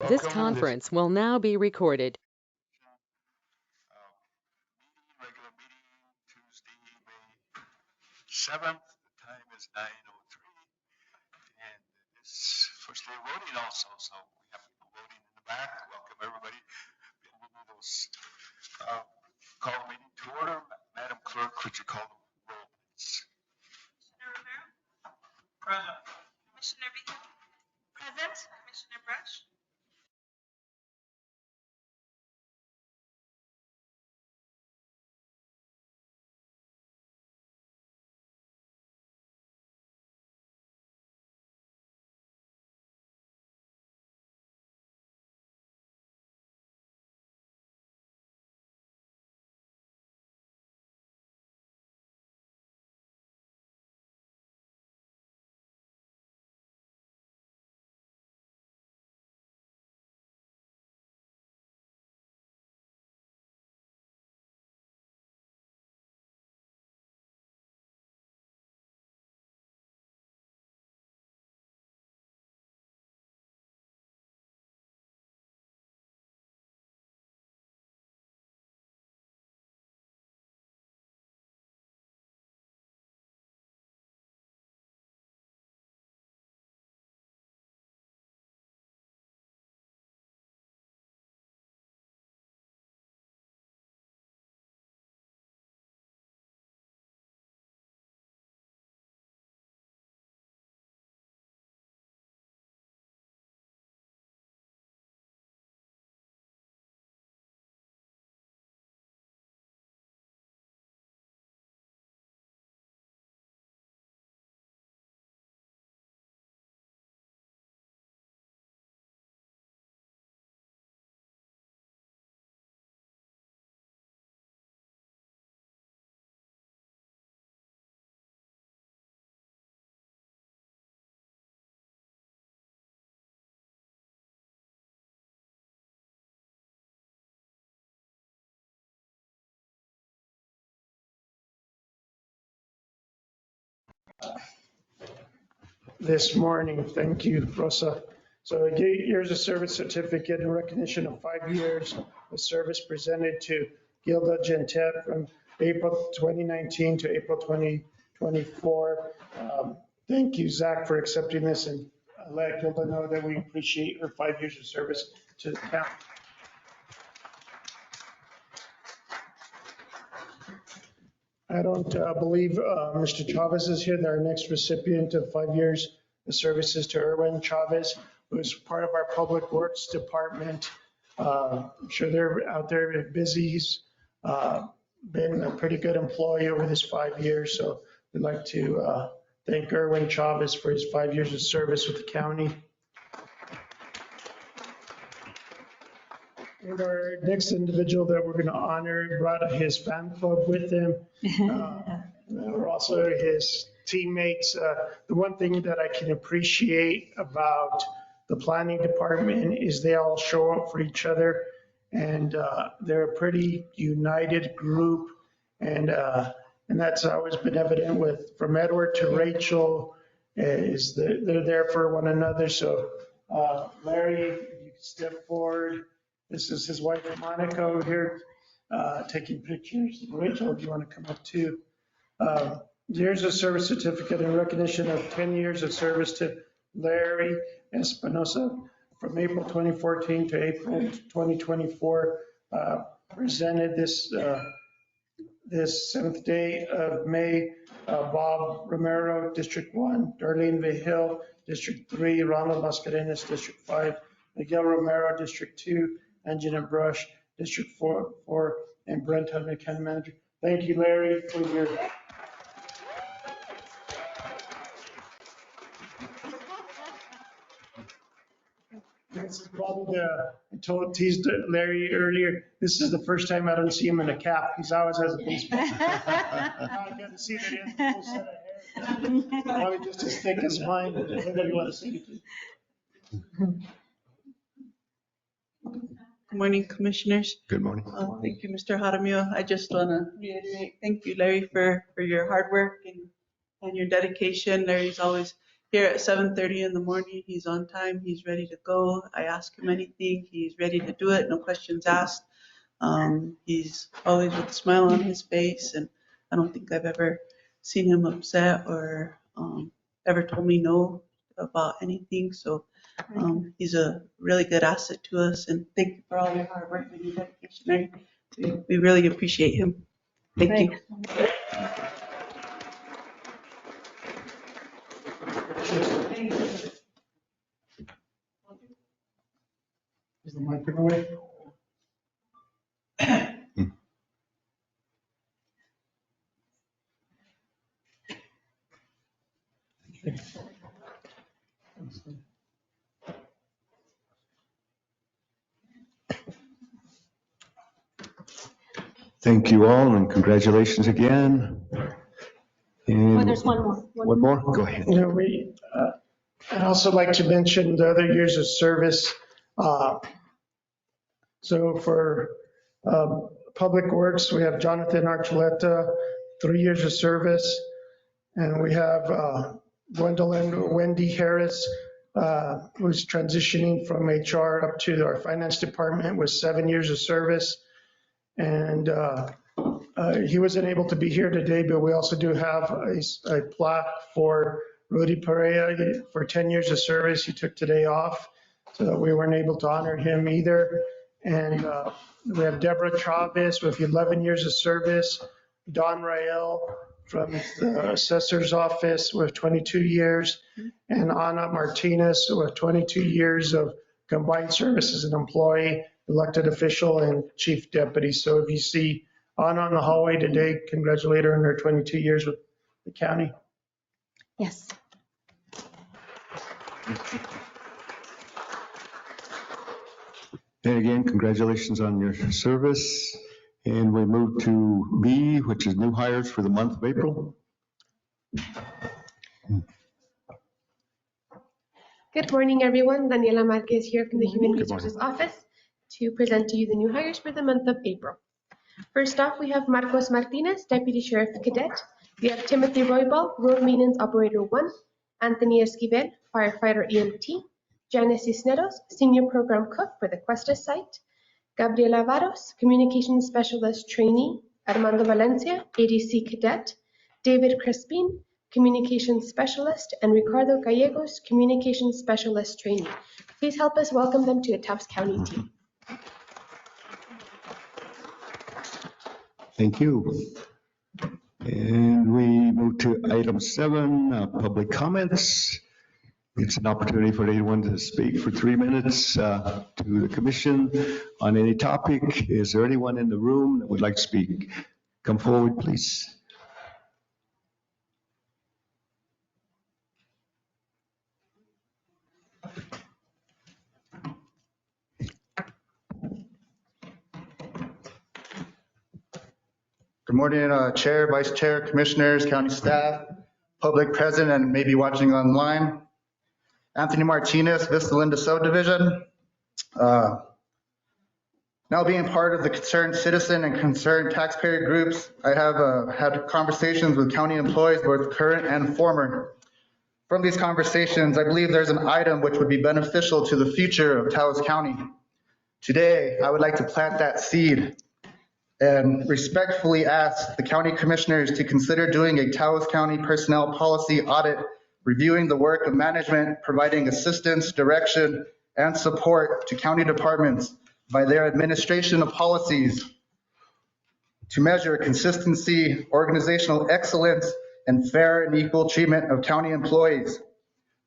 This Welcome to this conference will now be recorded. regular meeting, Tuesday, May 7th. The time is 9:03. And this first day of voting also, so we have people voting in the back. Welcome everybody. Bienvenidos. Uh, Call the meeting to order. Madam Clerk, could you call the roll, please? Commissioner Rivera? Present. Commissioner Vega? Present. Commissioner Brush? This morning. Thank you, Rosa. So 8 years of service certificate in recognition of 5 years of service presented to Gilda Gentet from April 2019 to April 2024. Thank you, Zach, for accepting this, and let Gilda know that we appreciate her 5 years of service to the town. I don't believe Mr. Chavez is here. Our next recipient of 5 years of services to Erwin Chavez, who is part of our Public Works Department. I'm sure they're out there busy. He's been a pretty good employee over this 5 years. So we'd like to thank Erwin Chavez for his 5 years of service with the county. And our next individual that we're going to honor brought his fan club with him. We're also his teammates. The one thing that I can appreciate about the planning department is they all show up for each other, and they're a pretty united group. And that's always been evident with, from Edward to Rachel, is that they're there for one another. So Larry, if you could step forward. This is his wife, Monica, over here taking pictures. Rachel, if you want to come up too. Years of service certificate in recognition of 10 years of service to Larry Espinosa from April 2014 to April 2024. Presented this 7th day of May. Bob Romero, District 1, Darlene Vihil, District 3, Ronald Mascarenas, District 5, Miguel Romero, District 2, Angela Brush, District 4, and Brent Hudman, County Manager. Thank you, Larry, for your. This is probably teased Larry earlier. This is the first time I don't see him in a cap. He's always has a baseball. I get to see that he has a full set of hair. Probably just as thick as mine. Anybody want to see it? Good morning, Commissioners. Good morning. Thank you, Mr. Jaramillo. I just want to reiterate, thank you, Larry, for your hard work and your dedication. Larry's always here at 7:30 in the morning. He's on time. He's ready to go. I ask him anything. He's ready to do it. No questions asked. He's always with a smile on his face, and I don't think I've ever seen him upset or ever told me no about anything. So he's a really good asset to us, and thank you for all your hard work and your dedication. We really appreciate him. Thank you. Is the mic away? Thank you all and congratulations again. And There's one more. one more? Go ahead. You know, I'd also like to mention the other years of service. So for Public Works, we have Jonathan Archuleta, 3 years of service. And we have Gwendolyn Wendy Harris, who's transitioning from HR up to our finance department with 7 years of service. And he wasn't able to be here today, but we also do have a plaque for Rudy Perea for 10 years of service. He took today off, so we weren't able to honor him either. And we have Deborah Chavez with 11 years of service, Don Rael from the assessor's office with 22 years, and Ana Martinez with 22 years of combined service as an employee, elected official, and chief deputy. So if you see Ana on the hallway today, congratulate her on her 22 years with the county. Yes. And again, congratulations on your service. And we move to B, which is new hires for the month of April. Good morning, everyone. Daniela Marquez here from the Human Good morning. Resources Office to present to you the new hires for the month of April. First off, we have Marcos Martinez, Deputy Sheriff Cadet. We have Timothy Roybal, Road Maintenance Operator 1. Anthony Esquivel, Firefighter EMT. Janice Cisneros, Senior Program Cook for the Cuesta site. Gabriela Varos, Communications Specialist Trainee. Armando Valencia, ADC Cadet. David Crespin, Communications Specialist, and Ricardo Gallegos, Communications Specialist Trainee. Please help us welcome them to the Taos County team. Thank you. And we move to item 7, public comments. It's an opportunity for anyone to speak for 3 minutes to the commission on any topic. Is there anyone in the room that would like to speak? Come forward, please. Good morning, Chair, Vice Chair, Commissioners, County staff, public present, and maybe watching online. Anthony Martinez, Vista Linda Subdivision. Now being part of the concerned citizen and concerned taxpayer groups, I have had conversations with county employees, both current and former. From these conversations, I believe there's an item which would be beneficial to the future of Taos County. Today, I would like to plant that seed and respectfully ask the county commissioners to consider doing a Taos County personnel policy audit, reviewing the work of management, providing assistance, direction, and support to county departments by their administration of policies to measure consistency, organizational excellence, and fair and equal treatment of county employees.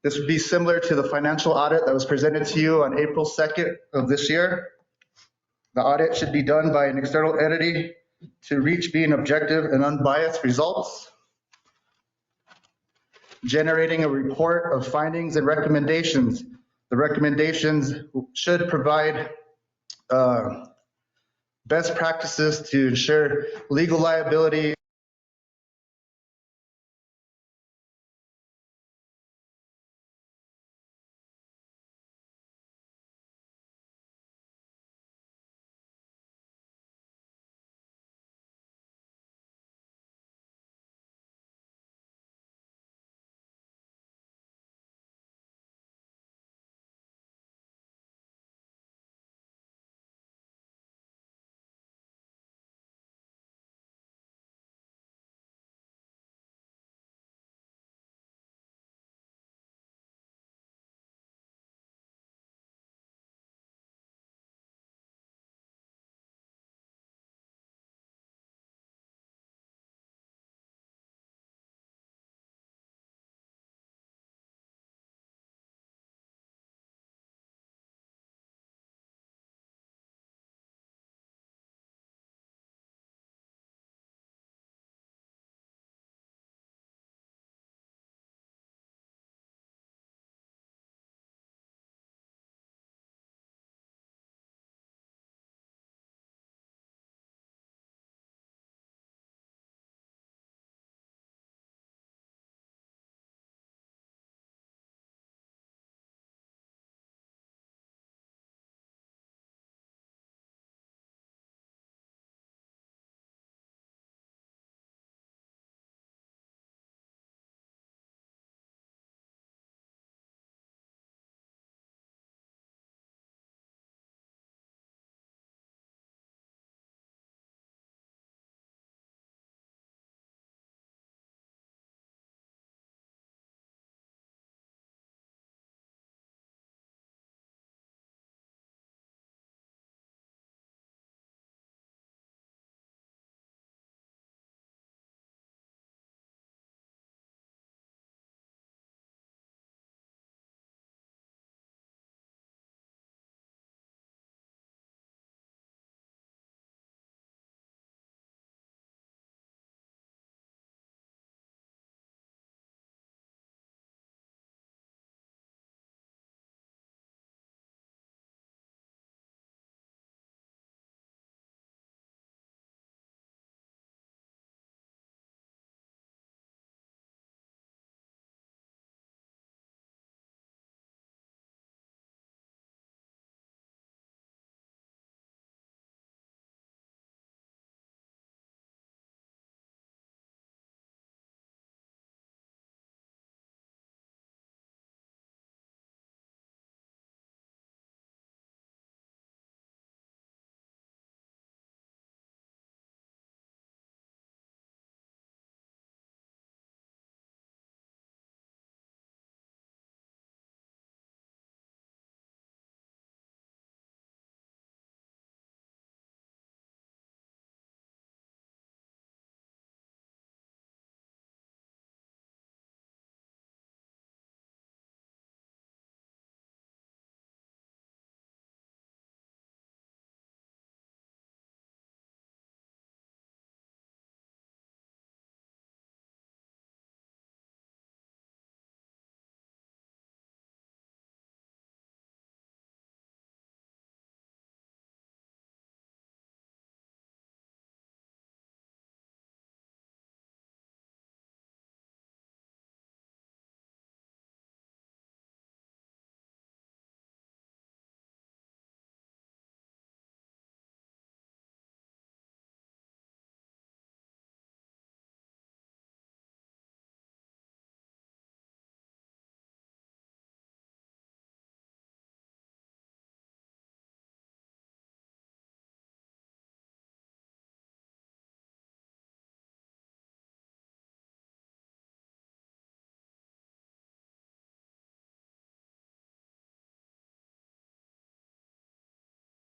This would be similar to the financial audit that was presented to you on April 2nd of this year. The audit should be done by an external entity to reach being objective and unbiased results, generating a report of findings and recommendations. The recommendations should provide best practices to ensure legal liability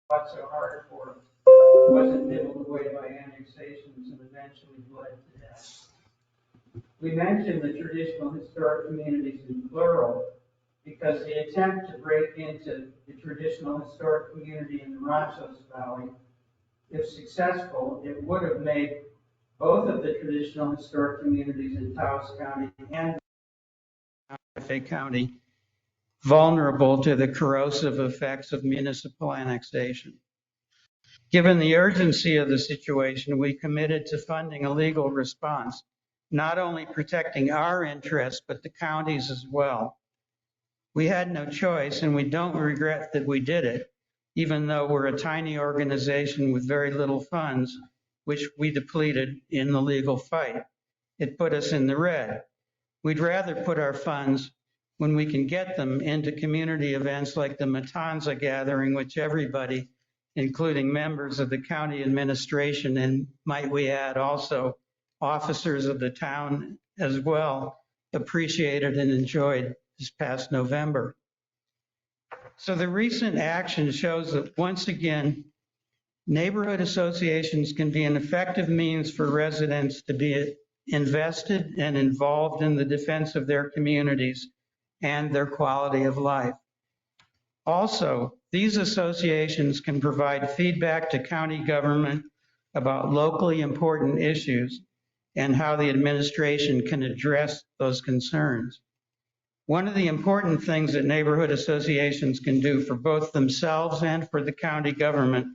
fought so hard for wasn't nibbled away by annexations and eventually bled to death. We mention the traditional historic communities in plural because the attempt to break into the traditional historic community in the Ranchos Valley, if successful, it would have made both of the traditional historic communities in Taos County and Fayette County vulnerable to the corrosive effects of municipal annexation. Given the urgency of the situation, we committed to funding a legal response, not only protecting our interests, but the county's as well. We had no choice, and we don't regret that we did it, even though we're a tiny organization with very little funds, which we depleted in the legal fight. It put us in the red. We'd rather put our funds, when we can get them, into community events like the Matanza gathering, which everybody, including members of the county administration, and might we add also officers of the town as well, appreciated and enjoyed this past November. So the recent action shows that once again, neighborhood associations can be an effective means for residents to be invested and involved in the defense of their communities and their quality of life. Also, these associations can provide feedback to county government about locally important issues and how the administration can address those concerns. One of the important things that neighborhood associations can do for both themselves and for the county government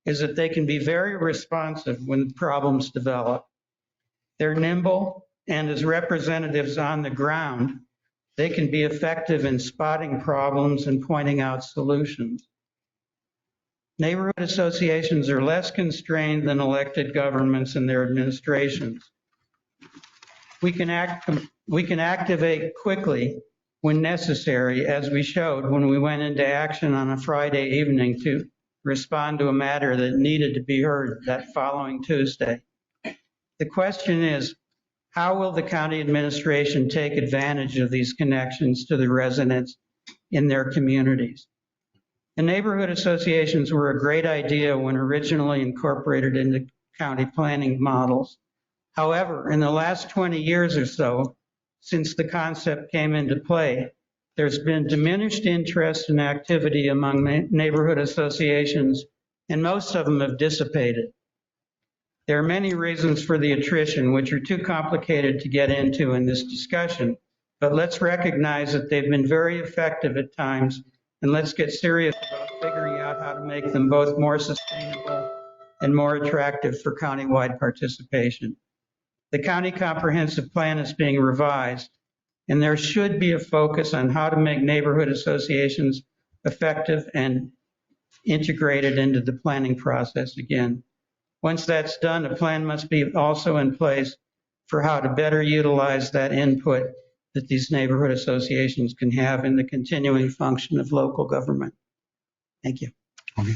is that they can be very responsive when problems develop. They're nimble, and as representatives on the ground, they can be effective in spotting problems and pointing out solutions. Neighborhood associations are less constrained than elected governments and their administrations. We can activate quickly when necessary, as we showed when we went into action on a Friday evening to respond to a matter that needed to be heard that following Tuesday. The question is, how will the county administration take advantage of these connections to the residents in their communities? The neighborhood associations were a great idea when originally incorporated into county planning models. However, in the last 20 years or so, since the concept came into play, there's been diminished interest and activity among neighborhood associations, and most of them have dissipated. There are many reasons for the attrition, which are too complicated to get into in this discussion, but let's recognize that they've been very effective at times, and let's get serious about figuring out how to make them both more sustainable and more attractive for countywide participation. The county comprehensive plan is being revised, and there should be a focus on how to make neighborhood associations effective and integrated into the planning process again. Once that's done, a plan must be also in place for how to better utilize that input that these neighborhood associations can have in the continuing function of local government. Thank you. Okay.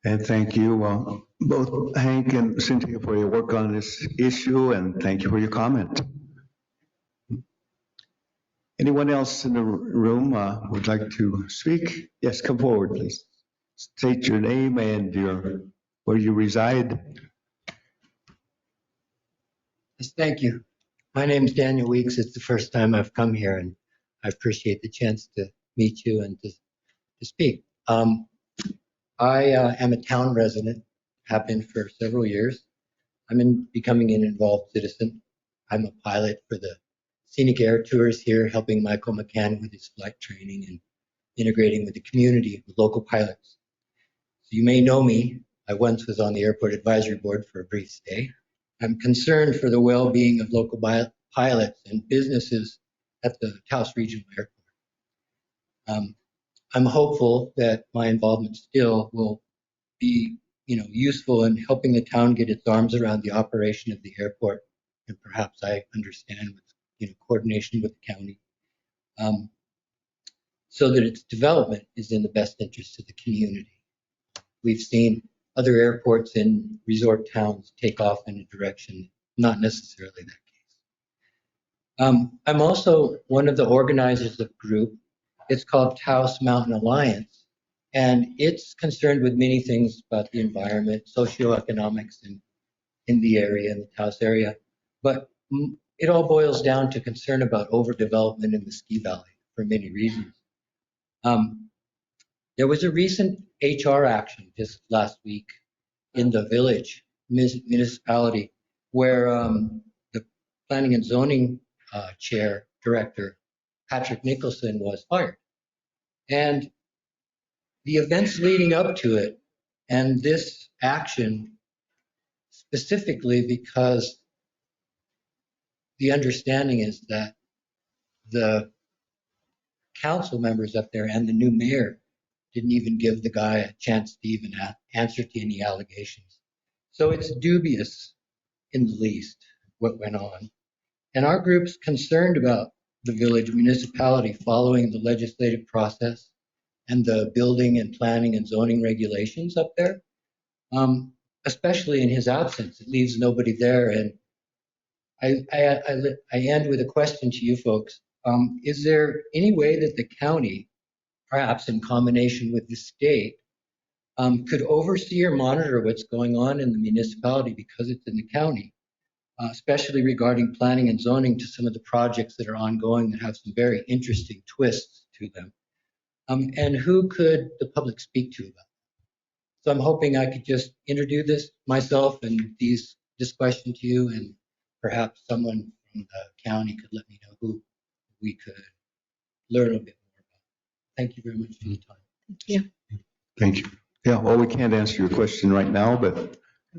And thank you, both Hank and Cynthia, for your work on this issue, and thank you for your comment. Anyone else in the room would like to speak? Yes, come forward, please. State your name and where you reside. Yes, thank you. My name is Daniel Weeks. It's the first time I've come here, and I appreciate the chance to meet you and to speak. I am a town resident, have been for several years. I'm becoming an involved citizen. I'm a pilot for the scenic air tours here, helping Michael McCann with his flight training and integrating with the community with local pilots. So you may know me. I once was on the airport advisory board for a brief stay. I'm concerned for the well-being of local pilots and businesses at the Taos Regional Airport. I'm hopeful that my involvement still will be, useful in helping the town get its arms around the operation of the airport, and perhaps I understand with, coordination with the county, so that its development is in the best interest of the community. We've seen other airports in resort towns take off in a direction not necessarily that case. I'm also one of the organizers of a group. It's called Taos Mountain Alliance, And it's concerned with many things about the environment, socioeconomics in the area, in the Taos area. But it all boils down to concern about overdevelopment in the Ski Valley for many reasons. There was a recent HR action just last week in the village municipality where the planning and zoning chair director, Patrick Nicholson, was fired. And the events leading up to it and this action specifically because the understanding is that the council members up there and the new mayor didn't even give the guy a chance to even answer to any allegations. So it's dubious in the least what went on. And our group's concerned about the village municipality following the legislative process and the building and planning and zoning regulations up there, especially in his absence. It leaves nobody there. And I end with a question to you folks. Is there any way that the county, perhaps in combination with the state, could oversee or monitor what's going on in the municipality because it's in the county, especially regarding planning and zoning to some of the projects that are ongoing that have some very interesting twists to them? And who could the public speak to about that? So I'm hoping I could just introduce this myself and this question to you, and perhaps someone from the county could let me know who we could learn a bit more about. Thank you very much for your time. Thank you. Thank you. Yeah, well, we can't answer your question right now, but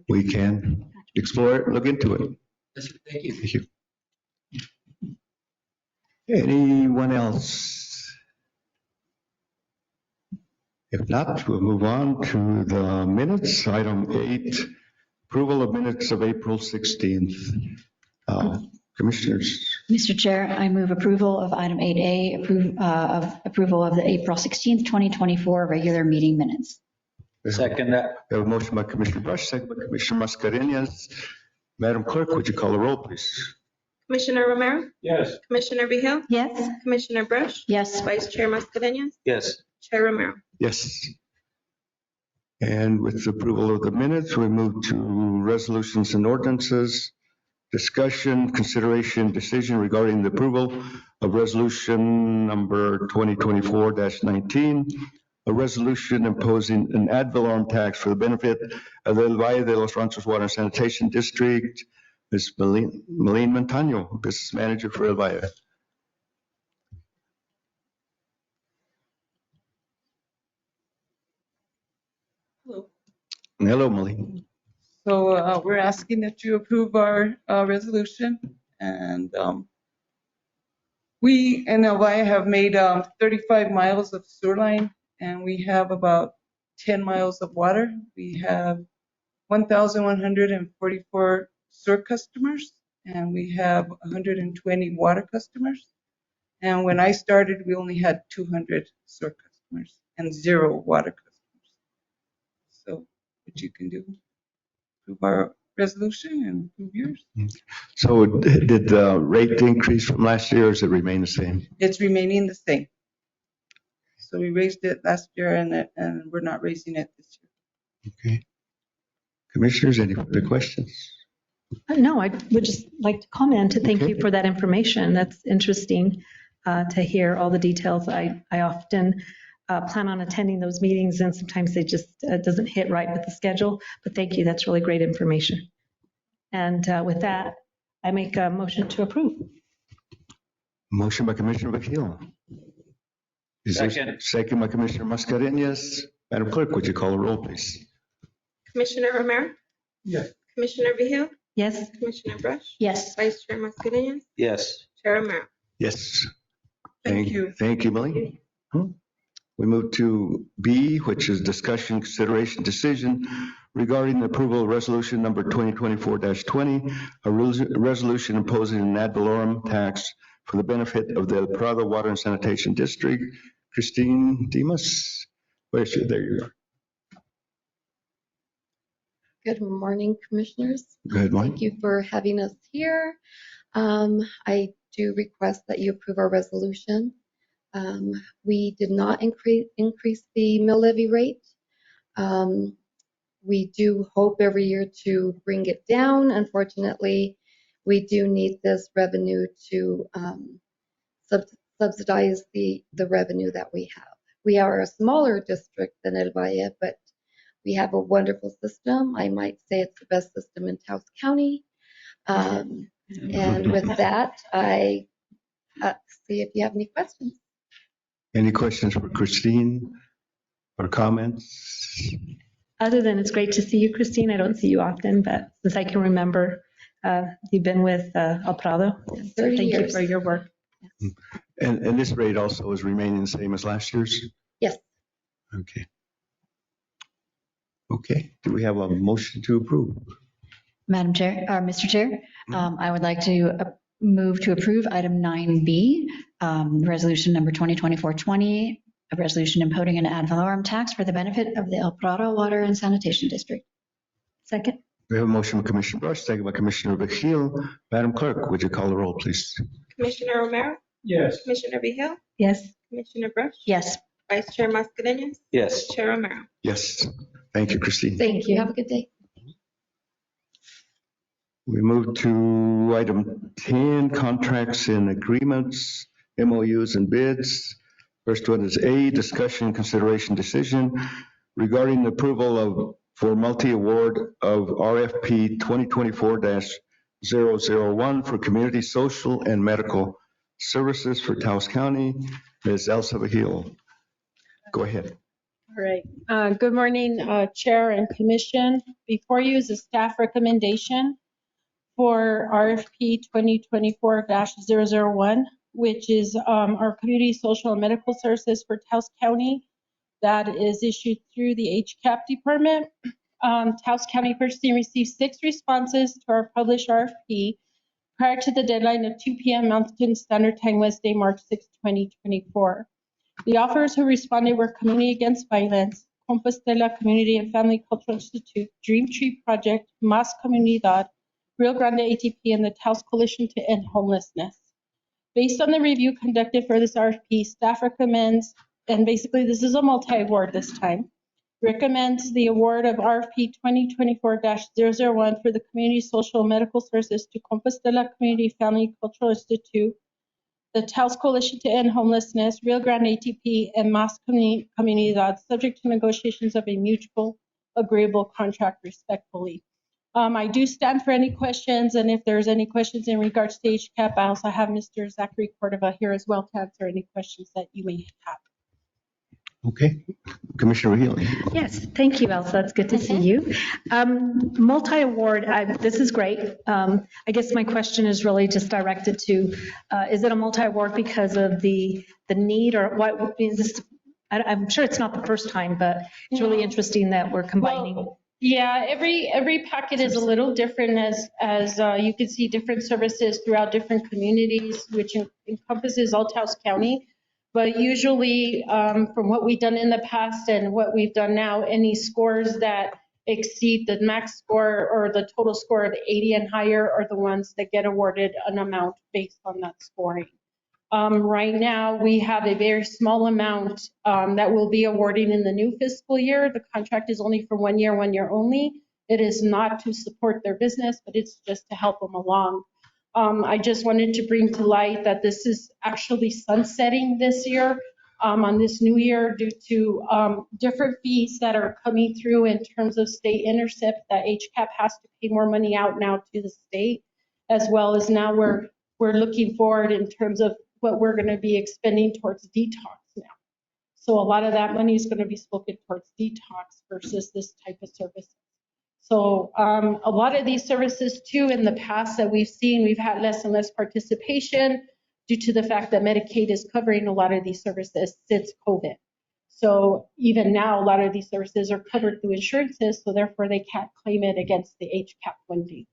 we can explore it, look into it. Yes, sir. Thank you. Thank you. Anyone else? If not, we'll move on to the minutes. Item 8, approval of minutes of April 16th. Commissioners. Mr. Chair, I move approval of item 8A, approval of the April 16th, 2024 regular meeting minutes. Second that. We have a motion by Commissioner Brush, second by Commissioner Mascarenhas. Madam Clerk, would you call the roll, please? Commissioner Romero? Yes. Commissioner Vehil? Yes. Commissioner Brush? Yes. Vice Chair Mascarenhas? Yes. Chair Romero? Yes. And with the approval of the minutes, we move to resolutions and ordinances. Discussion, consideration, decision regarding the approval of resolution number 2024-19, a resolution imposing an ad valorem tax for the benefit of the El Valle de los Ranchos Water and Sanitation District. Ms. Malene Montano, Business Manager for El Valle. Hello. Hello, Malene. So we're asking that you approve our resolution, and we in Hawaii have made 35 miles of sewer line, and we have about 10 miles of water. We have 1,144 sewer customers, and we have 120 water customers. And when I started, we only had 200 sewer customers and 0 water customers. So what you can do, approve our resolution and approve yours. So did the rate increase from last year, or does it remain the same? It's remaining the same. So we raised it last year, and we're not raising it this year. Okay. Commissioners, any further questions? No, I would just like to comment to thank Okay. you for that information. That's interesting to hear all the details. I often plan on attending those meetings, and sometimes they just doesn't hit right with the schedule. But thank you, that's really great information. And with that, I make a motion to approve. Motion by Commissioner Vehil. Second. Second by Commissioner Mascarenhas. Madam Clerk, would you call the roll, please? Commissioner Romero? Yes. Commissioner Vehil? Yes? Commissioner Brush? Yes. Vice Chair Mascarenhas? Yes. Chair Romero? Yes. Thank you. Thank you, Malene. We move to B, which is discussion, consideration, decision regarding the approval of resolution number 2024-20, a resolution imposing an ad valorem tax for the benefit of the El Prado Water and Sanitation District. Christine Dimas, there you are. Good morning, Commissioners. Good morning. Thank you for having us here. I do request that you approve our resolution. We did not increase the mill levy rate. We do hope every year to bring it down. Unfortunately, we do need this revenue to subsidize the revenue that we have. We are a smaller district than El Valle, but we have a wonderful system. I might say it's the best system in Taos County. And with that, I see if you have any questions. Any questions for Christine or comments? Other than it's great to see you, Christine. I don't see you often, but since I can remember, you've been with El Prado. So 30 thank you years. for your work. And this rate also is remaining the same as last year's? Yes. Okay. Okay, do we have a motion to approve? Madam Chair, or Mr. Chair, I would like to move to approve item 9B, resolution number 2024-20, a resolution imposing an ad valorem tax for the benefit of the El Prado Water and Sanitation District. Second. We have a motion by Commissioner Brush, second by Commissioner Vigil. Madam Clerk, would you call the roll, please? Commissioner Romero, Yes. Commissioner Vehil, Yes. Commissioner Brush, Yes. Vice Chair Mascarenhas, Yes. Chair Romero. Yes. Thank you, Christine. Thank you. Have a good day. We move to item 10, contracts and agreements, MOUs and bids. First one is A, discussion, consideration, decision regarding the approval for multi-award of RFP 2024-001 for community social and medical services for Taos County. Ms. Elsa Vigil, go ahead. All right. Good morning, Chair and Commission. Before you is a staff recommendation for RFP 2024-001, which is our community social and medical services for Taos County. That is issued through the HCAP department. Taos County Purchasing received 6 responses to our published RFP prior to the deadline of 2 p.m. Mountain Standard Time, Wednesday, March 6, 2024. The authors who responded were Community Against Violence, Compostela Community and Family Cultural Institute, Dream Tree Project, Mas Comunidad, Rio Grande ATP, and the Taos Coalition to End Homelessness. Based on the review conducted for this RFP, staff recommends, and basically this is a multi-award this time, recommends the award of RFP 2024-001 for the Community Social and Medical Services to Compostela Community Family Cultural Institute, the Taos Coalition to End Homelessness, Rio Grande ATP, and Mas Comunidad, subject to negotiations of a mutual agreeable contract respectfully. I do stand for any questions, and if there's any questions in regards to HCAP, I also have Mr. Zachary Cordova here as well to answer any questions that you may have. Okay, Commissioner Vigil. Yes, thank you, Elsa. It's good to see you. Multi-award, this is great. I guess my question is really just directed to, is it a multi-award because of the need, or what is this? I'm sure it's not the first time, but it's really interesting that we're combining. Well, yeah, every packet is a little different, as you can see different services throughout different communities, which encompasses all Taos County. But usually, from what we've done in the past and what we've done now, any scores that exceed the max score or the total score of 80 and higher are the ones that get awarded an amount based on that scoring. Right now, we have a very small amount that we'll be awarding in the new fiscal year. The contract is only for 1 year only. It is not to support their business, but it's just to help them along. I just wanted to bring to light that this is actually sunsetting this year on this new year due to different fees that are coming through in terms of state intercept that HCAP has to pay more money out now to the state, as well as now we're looking forward in terms of what we're going to be expending towards detox now. So a lot of that money is going to be spoken towards detox versus this type of service. So a lot of these services too, in the past that we've seen, we've had less and less participation due to the fact that Medicaid is covering a lot of these services since COVID. So even now, a lot of these services are covered through insurances, so therefore they can't claim it against the HCAP funding.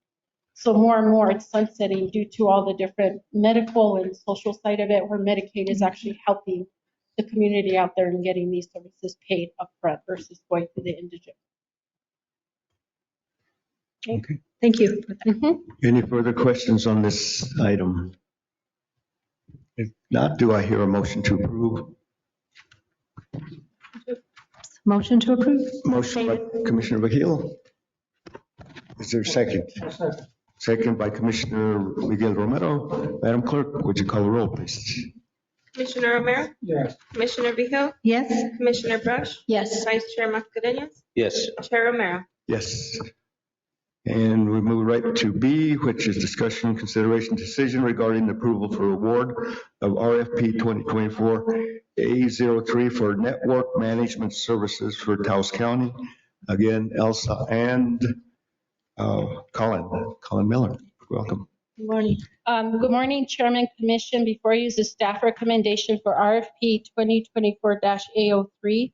So more and more it's sunsetting due to all the different medical and social side of it, where Medicaid is actually helping the community out there and getting these services paid upfront versus going to the indigent. Okay. Thank you. Any further questions on this item? If not, do I hear a motion to approve? Motion to approve? Motion by Commissioner Vehil. Is there a second? Second by Commissioner Miguel Romero. Madam Clerk, would you call the roll, please? Commissioner Romero? Yes. Commissioner Vehil? Yes. Commissioner Brush? Yes. Vice Chair Mascarenhas? Yes. Chair Romero? Yes. And we move right to B, which is discussion, consideration, decision regarding the approval for award of RFP 2024-A03 for network management services for Taos County. Again, Elsa and Colin Miller. Welcome. Good morning. Good morning, Chairman, Commission. Before you is the staff recommendation for RFP 2024-A03.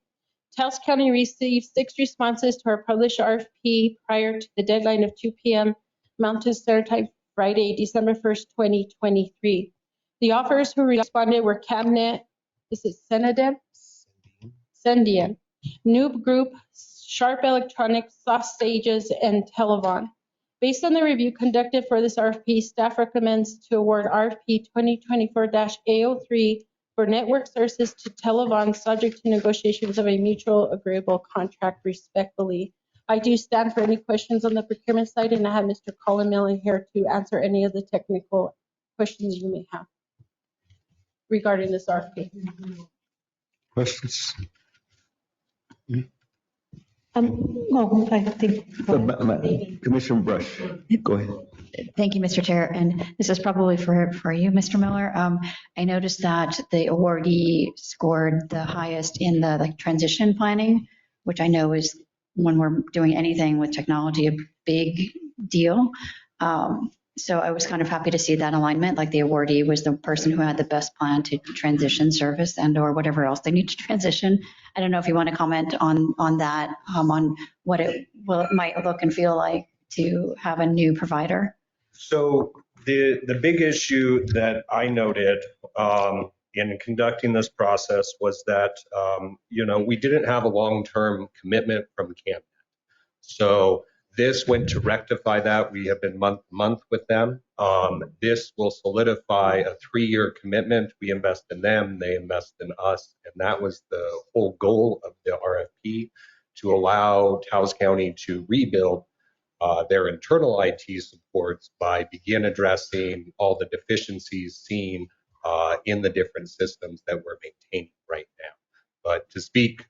Taos County received 6 responses to our published RFP prior to the deadline of 2 p.m. Mountain Standard Time, Friday, December 1st, 2023. The offers who responded were Cabinet, is it Sendian, Noob Group, Sharp Electronics, Soft Stages, and Televon. Based on the review conducted for this RFP, staff recommends to award RFP 2024-A03 for network services to Televon, subject to negotiations of a mutual agreeable contract respectfully. I do stand for any questions on the procurement side, and I have Mr. Colin Millen here to answer any of the technical questions you may have regarding this RFP. Questions? I think. Commissioner Brush, go ahead. Thank you, Mr. Chair. And this is probably for you, Mr. Miller. I noticed that the awardee scored the highest in the transition planning, which I know is, when we're doing anything with technology, a big deal. So I was kind of happy to see that alignment, like the awardee was the person who had the best plan to transition service and or whatever else they need to transition. I don't know if you want to comment on that, on what it might look and feel like to have a new provider. So the big issue that I noted in conducting this process was that, we didn't have a long-term commitment from CAMnet. So this went to rectify that. We have been month to month with them. This will solidify a 3-year commitment. We invest in them, they invest in us. And that was the whole goal of the RFP, to allow Taos County to rebuild their internal IT supports by begin addressing all the deficiencies seen in the different systems that we're maintaining right now. But to speak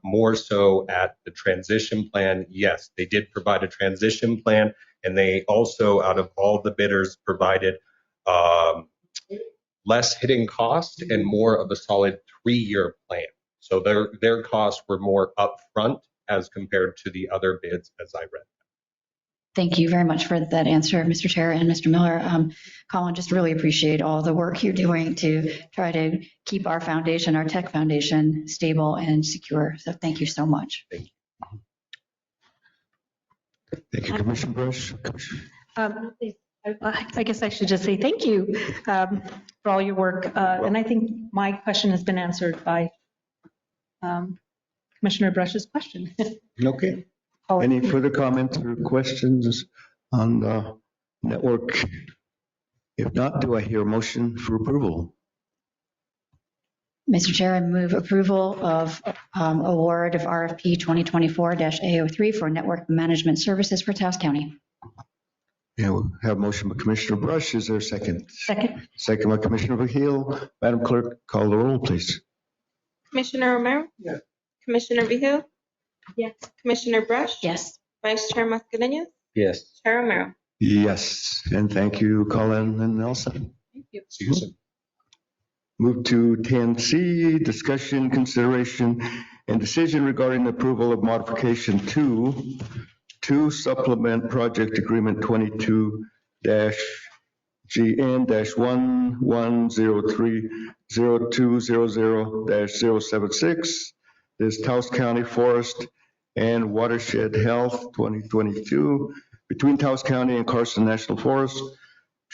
more so at the transition plan, yes, they did provide a transition plan, and they also, out of all the bidders, provided less hitting cost and more of a solid 3-year plan. So their costs were more upfront as compared to the other bids as I read. Thank you very much for that answer, Mr. Chair and Mr. Miller. Colin, just really appreciate all the work you're doing to try to keep our foundation, our tech foundation, stable and secure. So thank you so much. Thank you. Thank you, Commissioner Brush. I guess I should just say thank you for all your work. And I think my question has been answered by Commissioner Brush's question. Okay. Any further comments or questions on the network? If not, do I hear a motion for approval? Mr. Chair, I move approval of award of RFP 2024-A03 for network management services for Taos County. Yeah, we have a motion by Commissioner Brush. Is there a second? Second. Second by Commissioner Vehil. Madam Clerk, call the roll, please. Commissioner Romero? Yes. Commissioner Vehil? Yes. Commissioner Brush? Yes. Vice Chair Mascarenhas? Yes. Chair Romero? Yes, and thank you, Colin and Elsa. Thank you. See you soon. Move to 10C, discussion, consideration, and decision regarding the approval of modification to supplement project agreement 22-GN-1103-0200-076. This Taos County Forest and Watershed Health 2022 between Taos County and Carson National Forest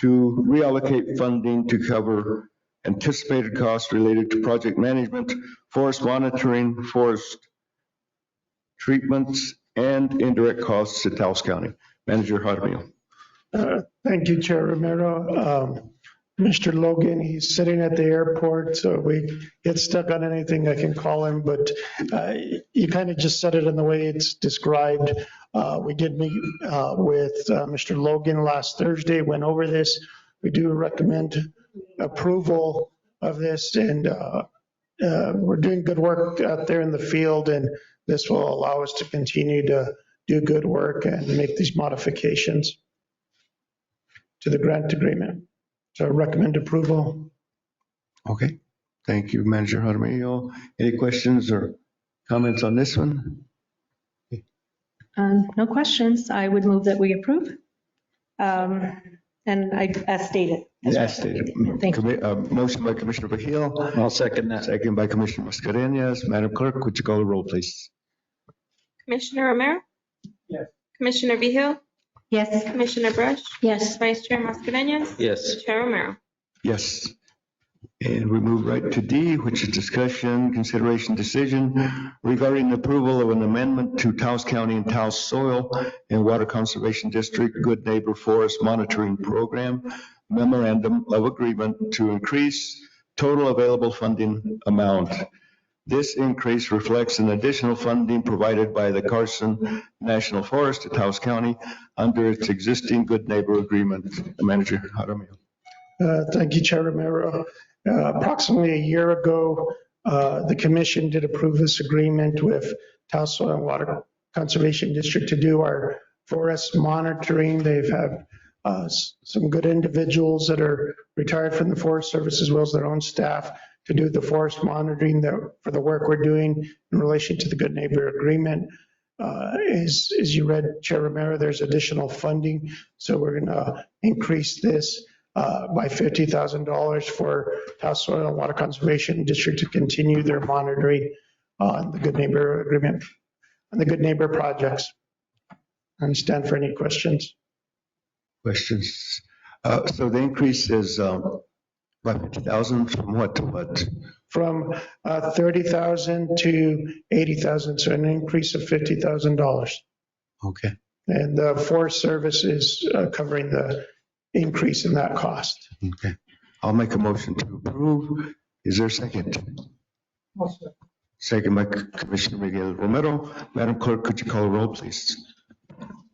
to reallocate funding to cover anticipated costs related to project management, forest monitoring, forest treatments, and indirect costs to Taos County. Manager Jaramillo. Thank you, Chair Romero. Mr. Logan. He's sitting at the airport, so if we get stuck on anything, I can call him, but you kind of just said it in the way it's described. We did meet with Mr. Logan last Thursday, went over this. We do recommend approval of this, and we're doing good work out there in the field, and this will allow us to continue to do good work and make these modifications to the grant agreement. So I recommend approval. Okay, thank you, Manager Jaramillo. Any questions or comments on this one? No questions. I would move that we approve. And as stated. As stated. Thank you. Motion by Commissioner Vehil. I'll second that. Second by Commissioner Mascarenhas. Madam Clerk, would you call the roll, please? Commissioner Romero? Yes. Commissioner Vehil? Yes. Commissioner Brush? Yes. Vice Chair Mascarenhas? Yes. Chair Romero? Yes. And we move right to D, which is discussion, consideration, decision regarding the approval of an amendment to Taos County and Taos Soil and Water Conservation District Good Neighbor Forest Monitoring Program Memorandum of Agreement to increase total available funding amount. This increase reflects an additional funding provided by the Carson National Forest to Taos County under its existing Good Neighbor Agreement. Manager Jaramillo. Thank you, Chair Romero. Approximately a year ago, the commission did approve this agreement with Taos Soil and Water Conservation District to do our forest monitoring. They've had some good individuals that are retired from the Forest Service as well as their own staff to do the forest monitoring for the work we're doing in relation to the Good Neighbor Agreement. As you read, Chair Romero, there's additional funding. So we're going to increase this by $50,000 for Taos Soil and Water Conservation District to continue their monitoring on the Good Neighbor Agreement and the Good Neighbor projects. I stand for any questions. Questions? So the increase is by 50,000 from what to what? From 30,000 to 80,000, so an increase of $50,000. Okay. And the Forest Service is covering the increase in that cost. Okay. I'll make a motion to approve. Is there a second? Second by Commissioner Miguel Romero. Madam Clerk, could you call the roll, please?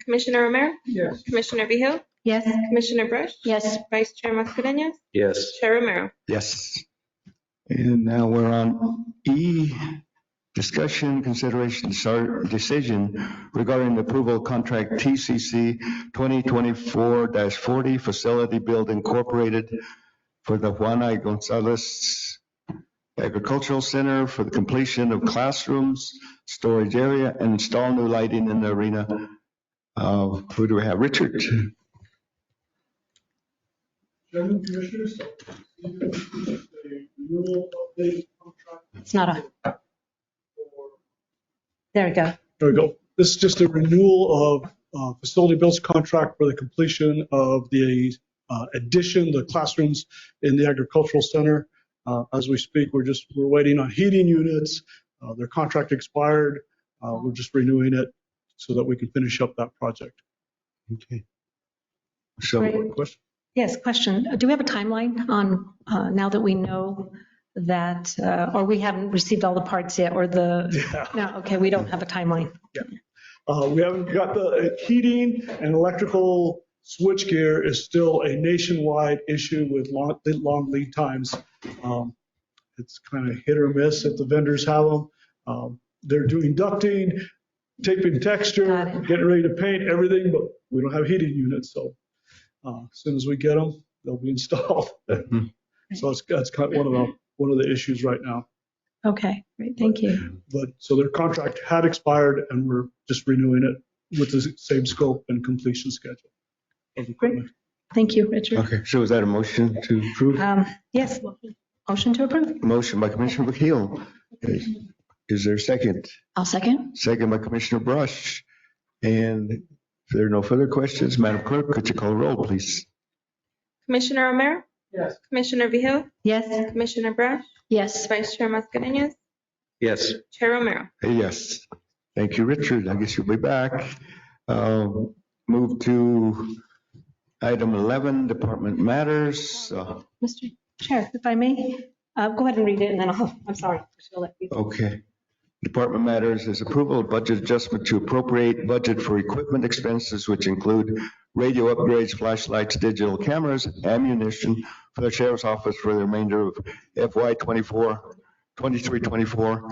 Commissioner Romero? Yes. Commissioner Vehil? Yes. Commissioner Brush? Yes. Vice Chair Mascarenhas? Yes. Chair Romero? Yes. And now we're on E, discussion, consideration, decision regarding the approval of contract TCC 2024-40 Facility Build Incorporated for the Juan I. Gonzalez Agricultural Center for the completion of classrooms, storage area, and install new lighting in the arena. Who do we have? Richard? Chairman, Commissioners, renewal update contract. It's not on. There we go. There we go. This is just a renewal of facility builds contract for the completion of the addition, the classrooms in the agricultural center. As we speak, we're waiting on heating units. Their contract expired. We're just renewing it so that we can finish up that project. Okay. So, Great. Question? Yes, question. Do we have a timeline on, now that we know that, or we haven't received all the parts yet, or Yeah. no, okay, we don't have a timeline. We haven't got the heating and electrical switchgear is still a nationwide issue with long lead times. It's kind of hit or miss if the vendors have them. They're doing ducting, taping texture, getting ready to paint everything, but we don't have heating units. So as soon as we get them, they'll be installed. So that's kind of one of the issues right now. Okay, great, thank you. But so their contract had expired and we're just renewing it with the same scope and completion schedule. Great, thank you, Richard. okay, so is that a motion to approve? Yes, motion to approve. Motion by Commissioner Vehil. Is there a second? I'll second. Second by Commissioner Brush. And if there are no further questions, Madam Clerk, could you call the roll, please? Commissioner Romero? Yes. Commissioner Vehil? Yes. Commissioner Brush? Yes. Vice Chair Mascarenhas? Yes. Chair Romero? Yes. Thank you, Richard. I guess you'll be back. Move to Item 11, department matters. Mr. Chair, if I may, go ahead and read it and then I'm sorry. I should let you. Okay. Department matters is approval of budget adjustment to appropriate budget for equipment expenses, which include radio upgrades, flashlights, digital cameras, ammunition for the sheriff's office for the remainder of FY 23-24.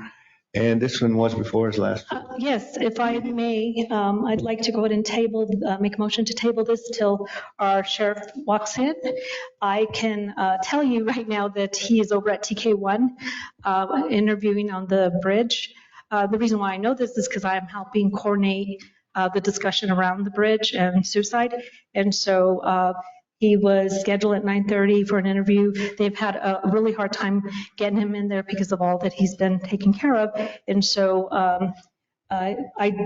And this one was before us last. Yes, if I may, I'd like to go ahead and make a motion to table this till our sheriff walks in. I can tell you right now that he is over at TK1 interviewing on the bridge. The reason why I know this is because I am helping coordinate the discussion around the bridge and suicide. And so he was scheduled at 9:30 for an interview. They've had a really hard time getting him in there because of all that he's been taking care of. And so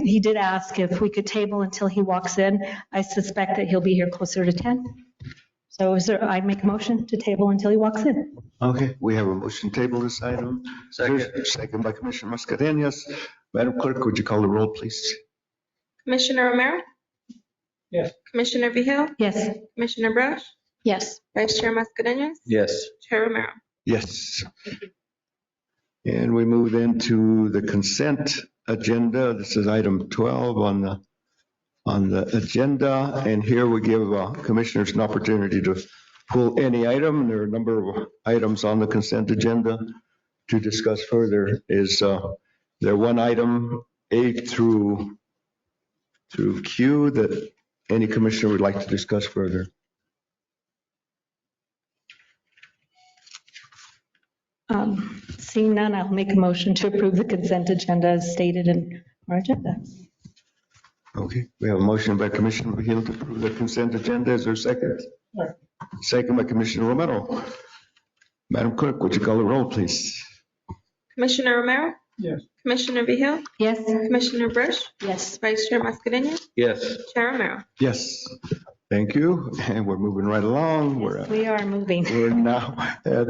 he did ask if we could table until he walks in. I suspect that he'll be here closer to 10. So I make a motion to table until he walks in. Okay, we have a motion to table this item. Second by Commissioner Mascareñas. Madam Clerk, would you call the roll, please? Commissioner Romero? Yes. Commissioner Vehil? Yes. Commissioner Brush? Yes. Vice Chair Mascareñas? Yes. Chair Romero? Yes. And we move into the consent agenda. This is item 12 on the agenda. And here we give commissioners an opportunity to pull any item. There are a number of items on the consent agenda to discuss further. Is there one item A through Q that any commissioner would like to discuss further? Seeing none, I'll make a motion to approve the consent agenda as stated in our agenda. Okay, we have a motion by Commissioner Vehil to approve the consent agenda. Is there a second? Second by Commissioner Romero. Madam Clerk, would you call the roll, please? Commissioner Romero? Yes. Commissioner Vehil? Yes. Commissioner Brush? Yes. Vice Chair Mascareñas? Yes. Chair Romero? Yes. Thank you. And we're moving right along. We are moving. We're now at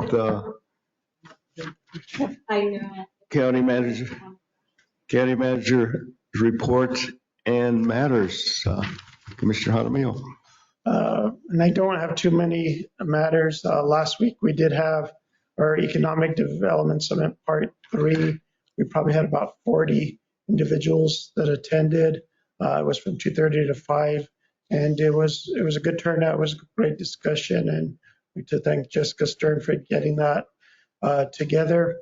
I know. county manager report and matters. Commissioner Jaramillo. And I don't have too many matters. Last week, we did have our Economic Development Summit Part 3. We probably had about 40 individuals that attended. It was from 2:30 to 5. And it was a good turnout. It was a great discussion. And we to thank Jessica Stern for getting that together.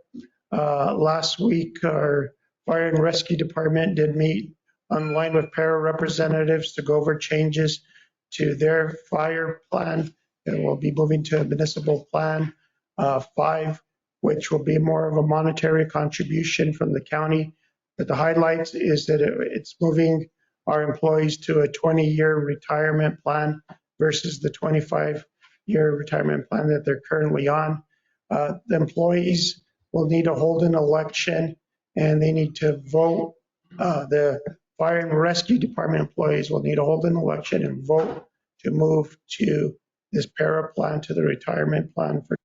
Last week, our Fire and Rescue Department did meet online with para representatives to go over changes to their fire plan. And we'll be moving to a municipal plan 5, which will be more of a monetary contribution from the county. But the highlights is that it's moving our employees to a 20-year retirement plan versus the 25-year retirement plan that they're currently on. The employees will need to hold an election and they need to vote. The Fire and Rescue Department employees will need to hold an election and vote to move to this para plan, to the retirement plan for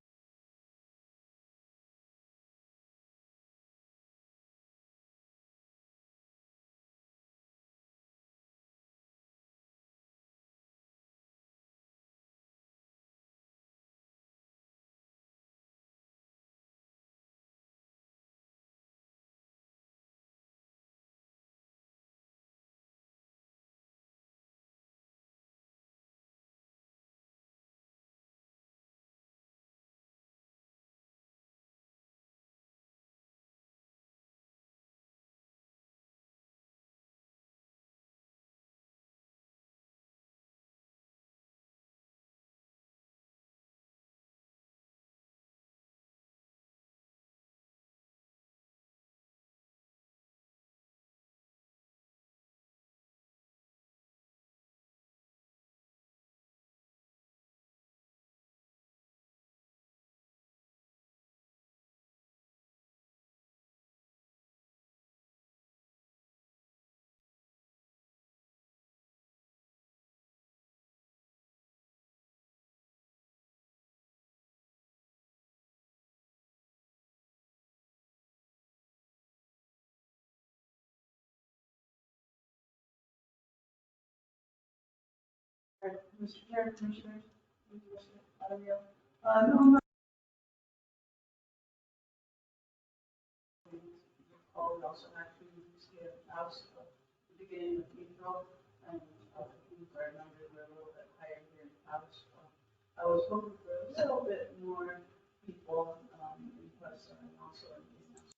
Mr. Chair, Commissioners, no, we also actually used here in Taos at the beginning of April, and our numbers were a little bit higher here in Taos. I was hoping for a little bit more people in person and also in business.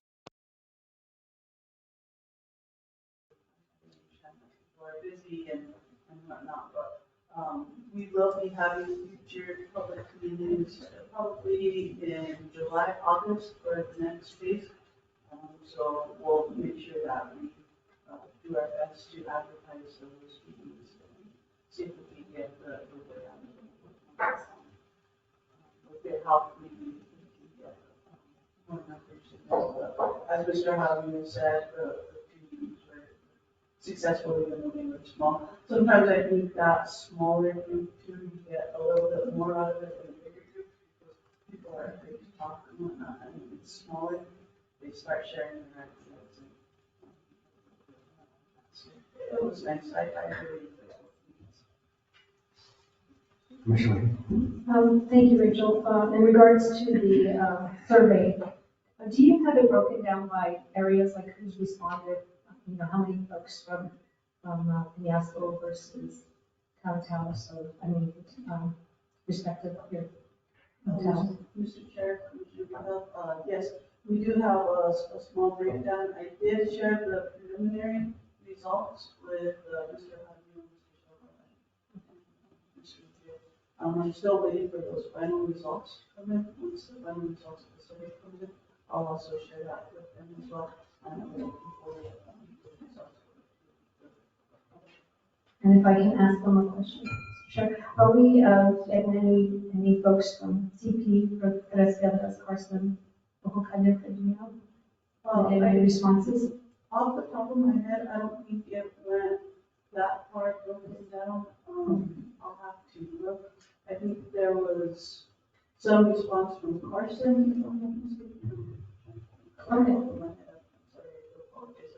People are busy and whatnot, but we will be having future public meetings probably in July, August for the next phase. So we'll make sure that we do our best to advertise those meetings and see if we can get the word out. With their help, we can get more numbers. As Mr. Howland said, the two meetings were successful even though they were small. Sometimes I think that smaller group too, you get a little bit more out of it than a bigger group because people are afraid to talk and whatnot. And if it's smaller, they start sharing their ideas. And it was nice. I really enjoyed it. Commissioner. Thank you, Rachel. In regards to the survey, do you have it broken down by areas, like who's responded? You know, how many folks from Fiasco versus Taos, so I mean, respective of your town? Mr. Chair, yes, we do have a small breakdown. I did share the preliminary results with Mr. Hudson and Mr. Shulman. I'm still waiting for those final results to come in. Once the final results of the survey comes in, I'll also share that with them as well. And I'm looking forward to the results. And if I can ask one more question, sure. Are we getting any folks from CP, for Tres Guerras, Carson, Ojo Caliente, do you know? Any responses? Off the top of my head, I don't think it went that far broken down. I'll have to look. I think there was some response from Carson, if I'm not mistaken. Okay. I'm sorry, I apologize.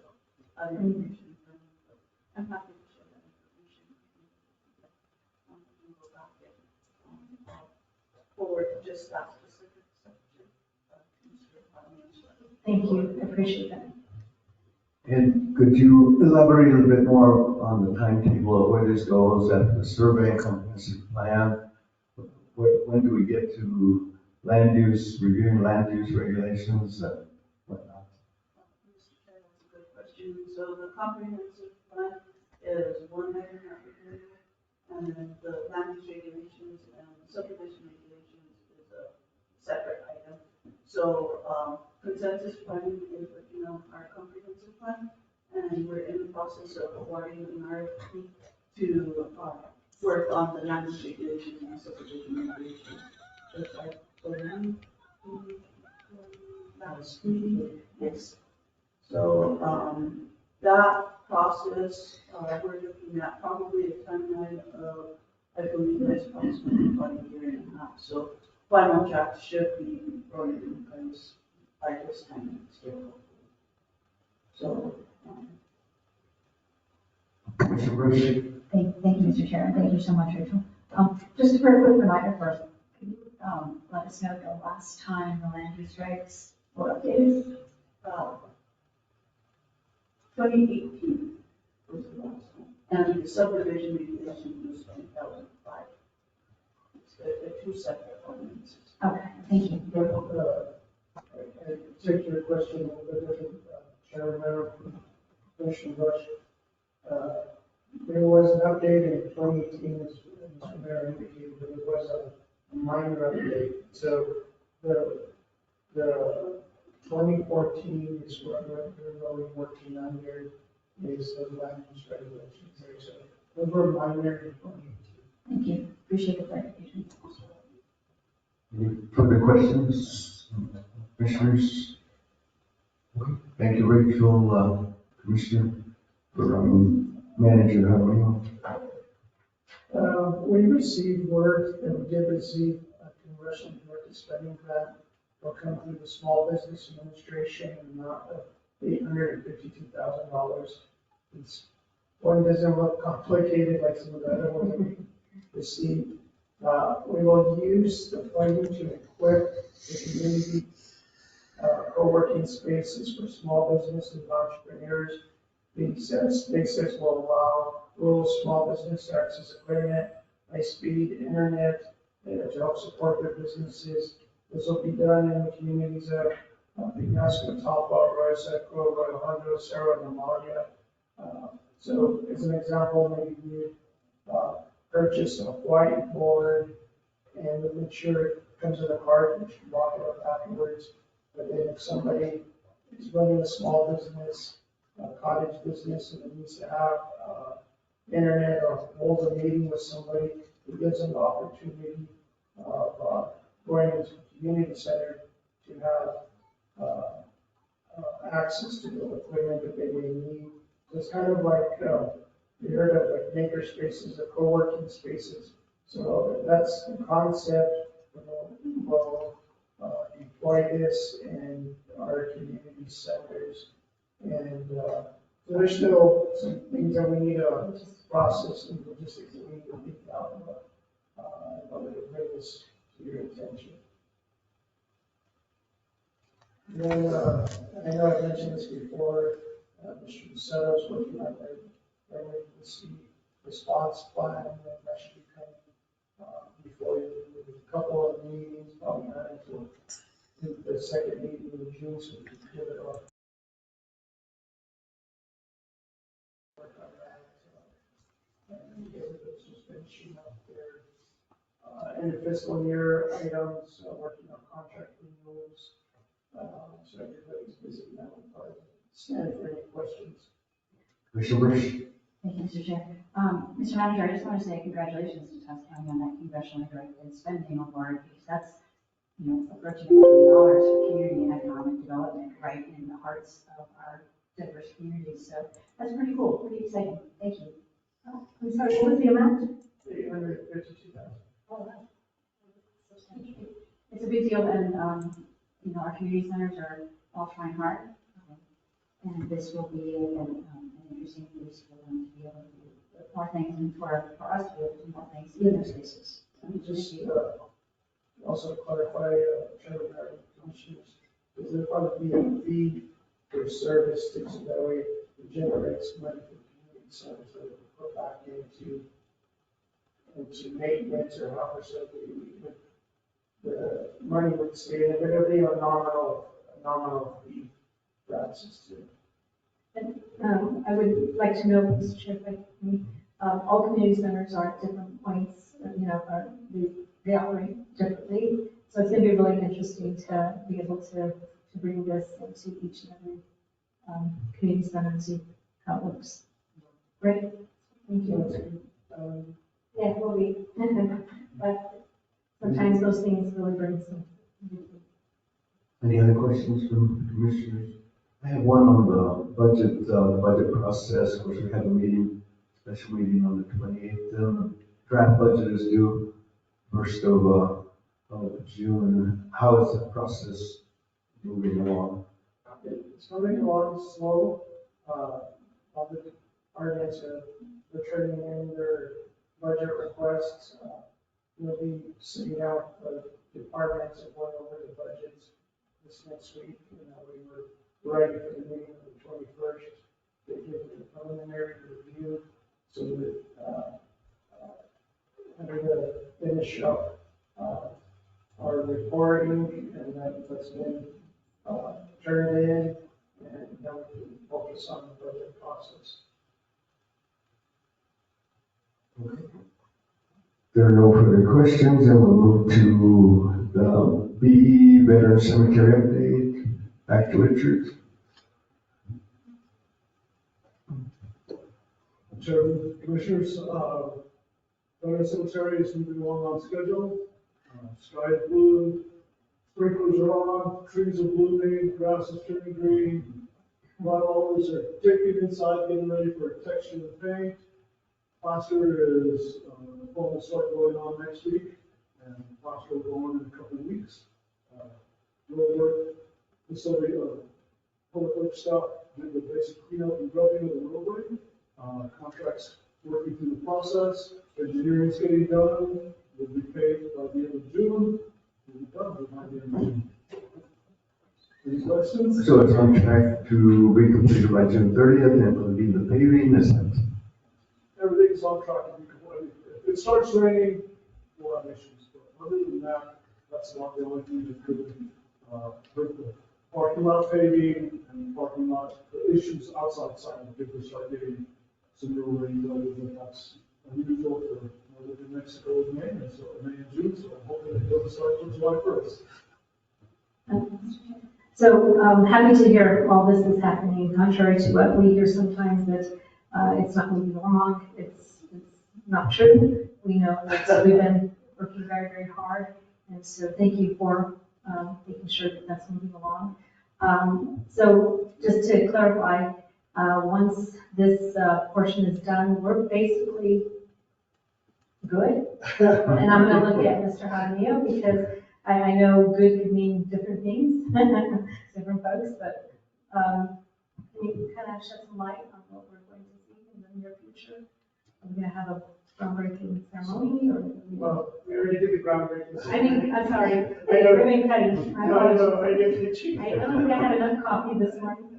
I didn't mention them, but I'm happy to share that information. Go back and forward just that specific section. Thank you, I appreciate that. And could you elaborate a little bit more on the timetable of where this goes and the survey and comprehensive plan? When do we get to land use, reviewing land use regulations and whatnot? Mr. Chair, that's a good question. So the comprehensive plan is one item that we're doing, and then the land use regulations and subdivision regulations is a separate item. So consensus planning is working on our comprehensive plan, and we're in the process of awarding an RFP to work on the land use regulations and subdivision regulations. Just like last meeting, yes. So that process, we're looking at probably a timeline of, I believe it's approximately about a year and a half. So final draft should be rolling in place by this time next year. So. Thank you, Mr. Chair, and thank you so much, Rachel. Just for a quick reminder first, can you let us know the last time the land use regs were updated? 2018 was the last one, and the subdivision regulation was 2005. They're two separate ordinances. Okay, thank you. I take your question a little bit different, Chairman, Commissioner Rush. There was an update in 2018, as Mr. Mayor indicated, but it was a minor update. So the 2014 is what we're really working on here, is the land use regulations there. So those were minor in 2018. Thank you, appreciate the clarification. Any further questions, commissioners? Okay. Thank you, Rachel, Commissioner, for Manager Jaramillo. We received word that we did receive a congressional directed spending grant will come through the Small Business Administration in the amount of $852,000. It's one doesn't look complicated like some of the other ones we received. We will use the funding to equip the community co-working spaces for small businesses and entrepreneurs. These spaces will allow rural small business to access equipment, high-speed internet to help support their businesses. This will be done in the communities of Peñasco, Talpa, Arroyo Seco, Arroyo Hondo, Cerro, and Amalia. So as an example, maybe you purchase a whiteboard and make sure it comes in a cart and you can lock it up afterwards. But then if somebody is running a small business, a cottage business, and it needs to have internet or hold a meeting with somebody, it gives them the opportunity of going into the community center to have access to the equipment that they may need. So it's kind of like, you heard of like maker spaces or co-working spaces. So that's the concept. We'll deploy this in our community centers. And so there's still some things that we need to process and logistics that we need to think out about in order to bring this to your attention. And then I know I mentioned this before, Mr. DeSoto's working on the emergency response plan, and that should be coming before you in a couple of meetings, probably not until the second meeting in June, so we can give it off. Work on that. And everybody's just finishing up their end of fiscal year items, working on contract renewals. So everybody's busy now. Stand for any questions. Commissioner Bush? Thank you, Mr. Chair. Mr. Manager, I just want to say congratulations to Taos County on that congressionally directed spending award, because that's, approaching $1 billion for community and economic development right in the hearts of our diverse communities. So that's pretty cool, pretty exciting. Thank you. Oh, I'm sorry, what was the amount? $852,000. Oh, wow. It's a big deal, and, our community centers are all trying hard. And this will be an interesting piece for them to be able to do more things, and for us to be able to do more things in their spaces. Just also clarify, Chairman and Commissioners, is there probably be a fee for service too, so that way it generates money for community centers that we put back into maintenance or however, so the money would stay in it, but it'll be a nominal fee for access to it. And I would like to know, Mr. Chair, if I can, all community centers are at different points, they operate differently. So it's going to be really interesting to be able to bring this into each and every community center and see how it works. Great, thank you. Yeah, it will be. But sometimes those things really bring some. Any other questions from commissioners? I have one on the budget process. Of course, we have a special meeting on the 28th. Draft budget is due 1st of June. How is the process moving along? It's moving along slow. All the departments are turning in their budget requests. We'll be sitting down with the departments and going over the budgets this next week. We were ready for the meeting on the 21st to give the preliminary review, so that we're going to finish up our reporting, and that's been turned in, and then we can focus on the budget process. Okay. There are no further questions, and we'll move to the B Veteran Cemetery update. Back to Richard. Chairman, Commissioners, Veteran Cemetery is moving along on schedule. Sky is blue, sprinklers are on, trees are blooming, grass is turning green. Flowers are digging inside, getting ready for texture and paint. Plaster is will start going on next week, and plaster will go on in a couple of weeks. Road work, facility, public works staff did the basic cleanup and grubbing of the roadway. Contracts working through the process. They engineering's getting done, will be paid by the end of June, will be done by the end of June. Any questions? So it's on track to be completed by June 30th, and will be the paving is Everything's on track to be completed. If it starts raining, we'll have issues, but other than that, that's not the only thing that could, hurt the parking lot paving and parking lot issues outside side. If we start getting some real rain, but that's unusual for Northern Mexico in May, and so May and June, so I'm hoping it doesn't start until July 1st. So happy to hear all this is happening, contrary to what we hear sometimes that it's not moving along. It's not true. We know that we've been working very, very hard. And so thank you for making sure that that's moving along. So just to clarify, once this portion is done, we're basically good. And I'm going to look at Mr. Jaramillo because I know good could mean different things, different folks, but can you kind of shed some light on what we're going to see in the near future? Are we going to have a groundbreaking ceremony or? Well, we already did the groundbreaking. I mean, I'm sorry, I know. ribbon cutting. I know, I did hit you. I don't think I had enough coffee this morning.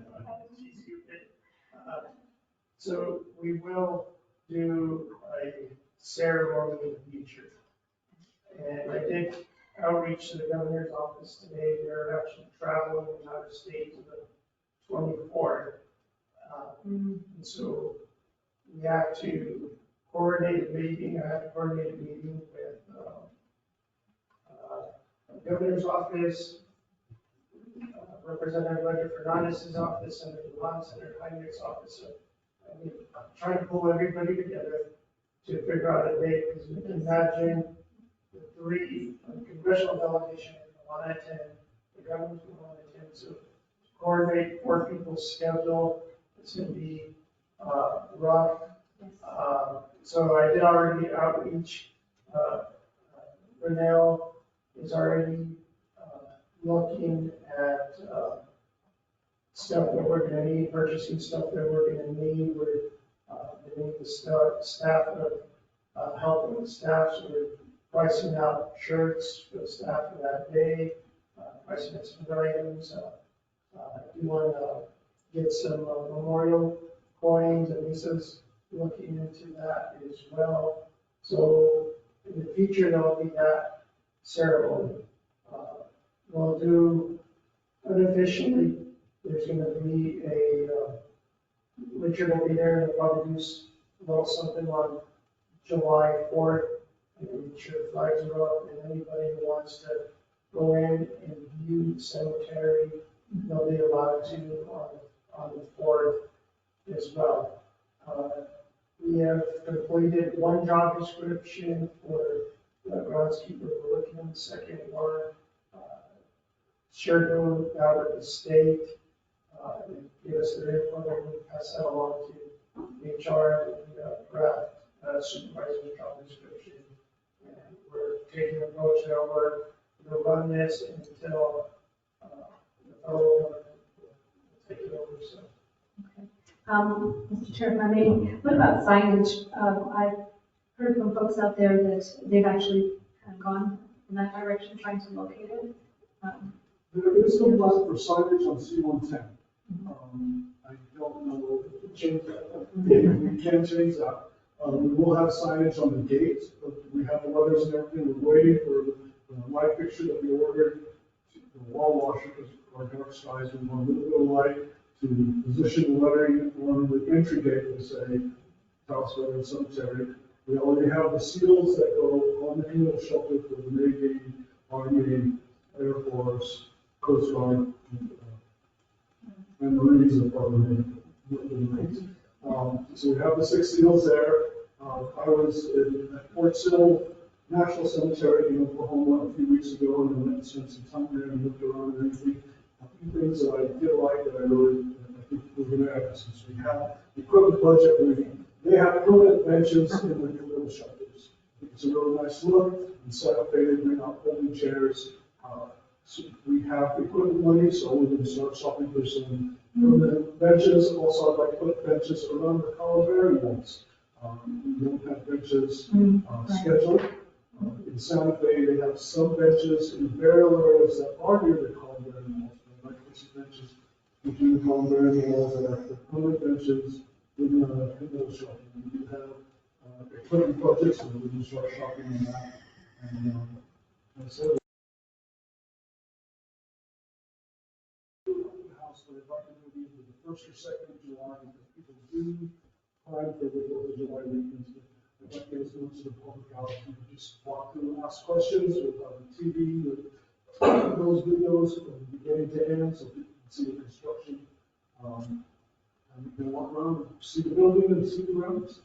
So we will do a ceremony in the future. And I did outreach to the governor's office today. They're actually traveling out of state to the 24th. And so we have to coordinate a meeting. I have to coordinate a meeting with the governor's office, Representative Ledger Fernandez's office, Senator Juan, Senator Heinrich's office. So I mean, I'm trying to pull everybody together to figure out a date, because you can imagine the three congressional delegation want to attend, the government want to attend. So to coordinate four people's schedule, it's going to be rough. So I did already outreach. Renell is already looking at stuff that we're going to need, purchasing stuff that we're going to need. We're going to need the staff of helping with staff. So we're pricing out shirts for the staff for that day, pricing out some other items. We want to get some memorial coins, and Lisa's looking into that as well. So in the future, there'll be that ceremony. We'll do unofficially, there's going to be a, Richard will be there, and we'll probably do a little something on July 4th. Make sure the flags are up, and anybody who wants to go in and view the cemetery, they'll be allowed to on the 4th as well. We have completed one job description for the groundskeeper. We're looking at the second one. Shared out of the state, and give us their input, and we pass that along to HR, and draft supervisor's job description. And we're taking an approach that we're going to run this until the federal government will take it over. So. Mr. Chair, if I may, what about signage? I've heard from folks out there that they've actually kind of gone in that direction, trying to locate it. There is no plan for signage on C-110. I don't know if we change that. We can change that. We will have signage on the gate, but we have the letters and everything. We're waiting for the light fixture that we ordered, the wall washer, because our dark skies, we want a little bit of light to position the lettering on the entry gate to say Taos Veteran Cemetery. We already have the seals that go on the animal shelter for the Navy, Army, Air Force, Coast Guard, and Marines are part of the Marines. So we have the 6 seals there. I was at Fort Sill National Cemetery in Oklahoma a few weeks ago, and I went and spent some time there and looked around and everything. A few things that I did like that I think we're going to add, since we have the equipment budget. They have permanent benches in the new little shelters. It's a really nice look, and set up there, bring out folding chairs. So we have equipment money, so we're going to start shopping for some permanent benches. Also, I'd like to put benches around the columbarium ones. We don't have benches Right. scheduled. In Santa Fe, they have some benches in burial areas that are near the columbarium walls. They like to see benches between the columbarium walls that are permanent benches in the shelter. We do have equipment projects, and we can start shopping on that. And that's it. The house, but if I can do either the first or second of July, because people do plan for the 4th of July weekends. I'd like to get as much of the public out, you can just walk through and ask questions with TV, with those videos from beginning to end, so people can see the construction. And you can walk around and see the building and see the grounds.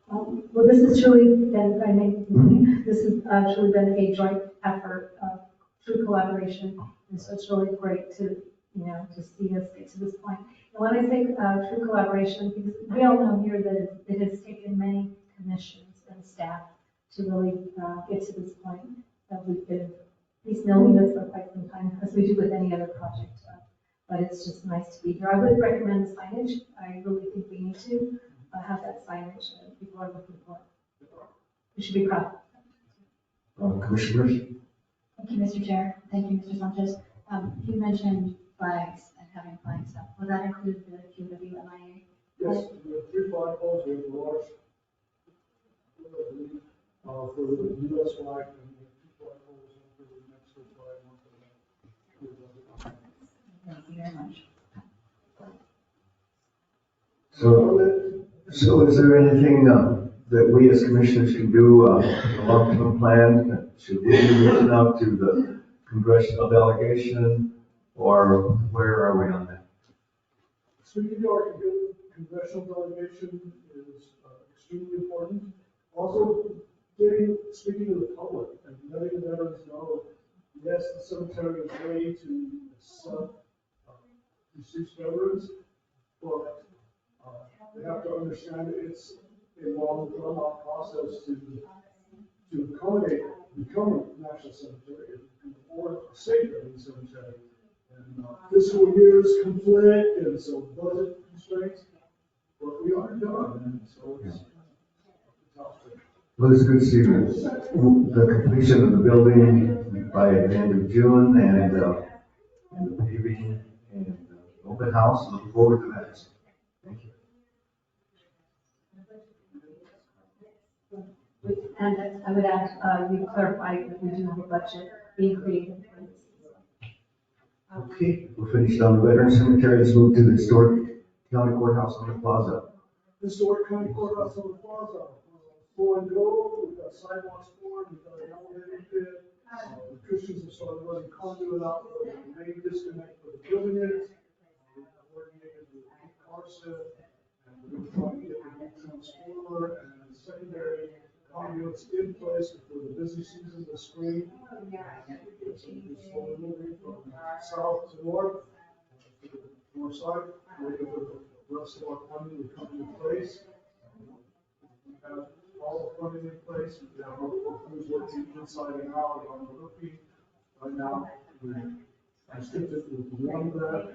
Well, this has truly been, I mean, this has truly been a joint effort of true collaboration. And so it's really great to, to see us get to this point. And when I say true collaboration, because we all know here that it has taken many commissions and staff to really get to this point. That we've been piecemealing this for quite some time, as we do with any other project. But it's just nice to be here. I would recommend the signage. I really think we need to have that signage that people are looking for. We should be proud. Commissioners? Thank you, Mr. Chair. Thank you, Mr. Sanchez. You mentioned flags and having flags up. Will that include the QWMIA? Yes, we have 3 flagpoles, we have a large, for the US flag, and we have 2 flagpoles, one for the Mexico flag, one for the. Thank you very much. So is there anything that we as commissioners can do, a long-term plan? Should we be reaching out to the congressional delegation, or where are we on that? Speaking to our congressional delegation is extremely important. Also, speaking to the public and letting the veterans know, yes, the cemetery is ready to accept deceased veterans, but they have to understand it's a long, drawn-out process to accommodate, become a national cemetery, if you can afford a safe veteran cemetery. And fiscal years conflict, and so budget constraints, but we are done, and so it's tough. Well, it's good to see the completion of the building by the end of June, and the paving and open house. Looking forward to that. Thank you. And I would add, you clarified that we do have a budget being created for this. Okay, we're finished on the Veterans Cemetery. Let's move to the historic county courthouse on the plaza. Historic county courthouse on the plaza. Floor and go, we've got sidewalks formed, we've got an elevator pit. The Christians have started running conduit out for the main disconnect for the building units. We've coordinated with Carson, and we're going to try to get the new transformer and secondary conduits in place before the busy season this spring. It's slowly moving from south to north, to the north side, waiting for the rest of our funding to come into place. We have all the funding in place. We have multiple crews working inside and out on the roofing. Right now, we're restricted with one grant.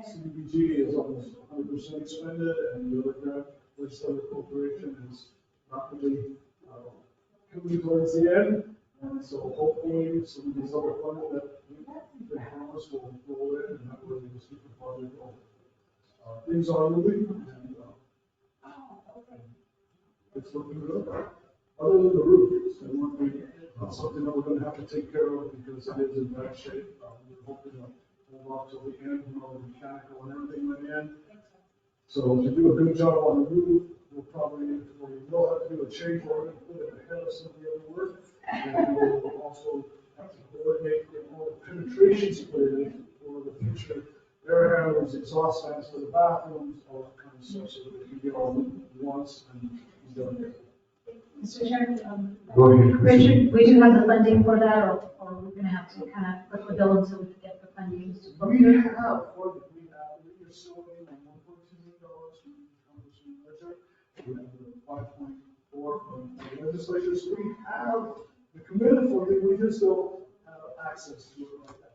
CDBG is almost 100% expended, and the other grant, legislative appropriation, is rapidly coming towards the end. And so hopefully some of these other funding that we've been promised will roll in, and that way we'll keep the project going. Things are moving, and it's looking good. Other than the roof, it's one thing, it's something that we're going to have to take care of because it is in bad shape. We're hoping to hold off till the end when all the mechanical and everything went in. So to do a good job on the roof, we'll have to do a change order and put it ahead of some of the other work. And we'll also have to coordinate all the penetration sprayers for the future air handlers, exhaust fans for the bathrooms, all that kind of stuff, so that we can get all once and be done. Mr. Chair, Go ahead, Richard, we do have the funding for that, or we're going to have to kind of put the bill until we can get the funding. We have funded, we're still waiting on $1.2 million from the Congress budget. We have the 5.4 from the legislature, so we have the committed funding, we just don't have access to it right now.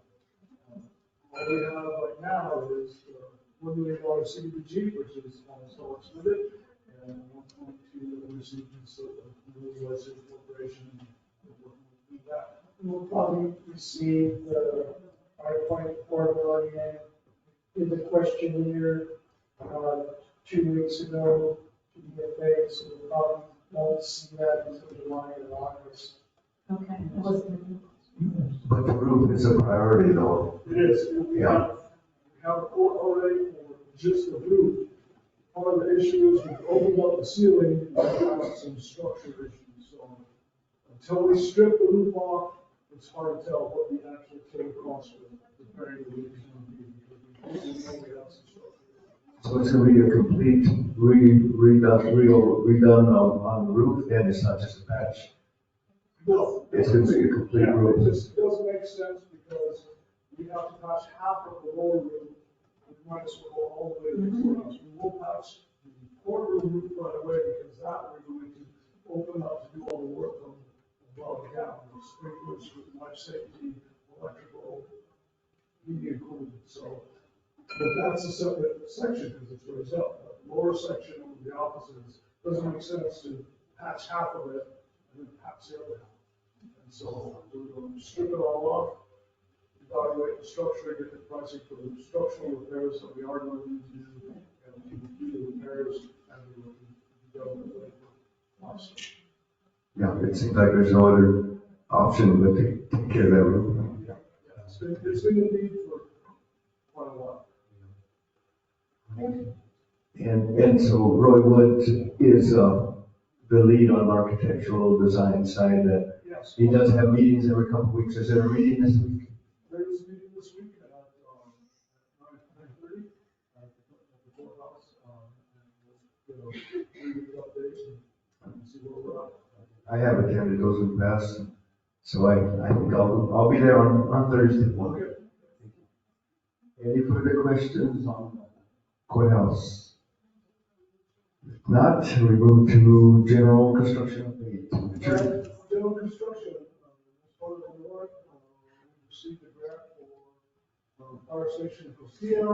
All we have right now is $1 million CDBG, which is almost all expended, And 1.2 that we received in the US Corporation. We'll probably receive the 5.4 million in the questionnaire 2 weeks ago to be paid, so we probably won't see that until July or August. Okay. But the roof is a priority though. It is. We have a quote already for just the roof. Part of the issue is we've opened up the ceiling and have some structure issues. So until we strip the roof off, it's hard to tell what the actual total cost of repairing the roof is going to be because we know we have some structure. So it's gonna be a complete redone on the roof, and it's not just a patch. No. It's gonna be a complete Yeah, roof. it just doesn't make sense because we have to patch half of the lower roof. We might as well go all the way to the house. We will patch the courtroom roof right away because that we're going to open up to do all the work from above down, with sprinklers, with life safety, electrical, heating and cooling. So, but that's a separate section because it's raised up. The lower section of the offices doesn't make sense to patch half of it and then patch the other half. And so we're going to strip it all off, evaluate the structure, get the pricing for the structural repairs that we are going to need to do, and do the repairs and we will be done with it. Yeah, it seems like there's no other option but to take care of that roof. Yeah, it's been a need for quite a while. And so Roy Wood is the lead on architectural design side that Yes. he does have meetings every couple of weeks. Is there a meeting this week? There is a meeting this week at 9:30 at the courthouse. And we'll get an update and see where we're at. I have attended those in the past, so I think I'll be there on Thursday. Okay. Any further questions on courthouse? If not, we move to general construction update. General construction, as part of the work, we received a grant for fire station in Costilla.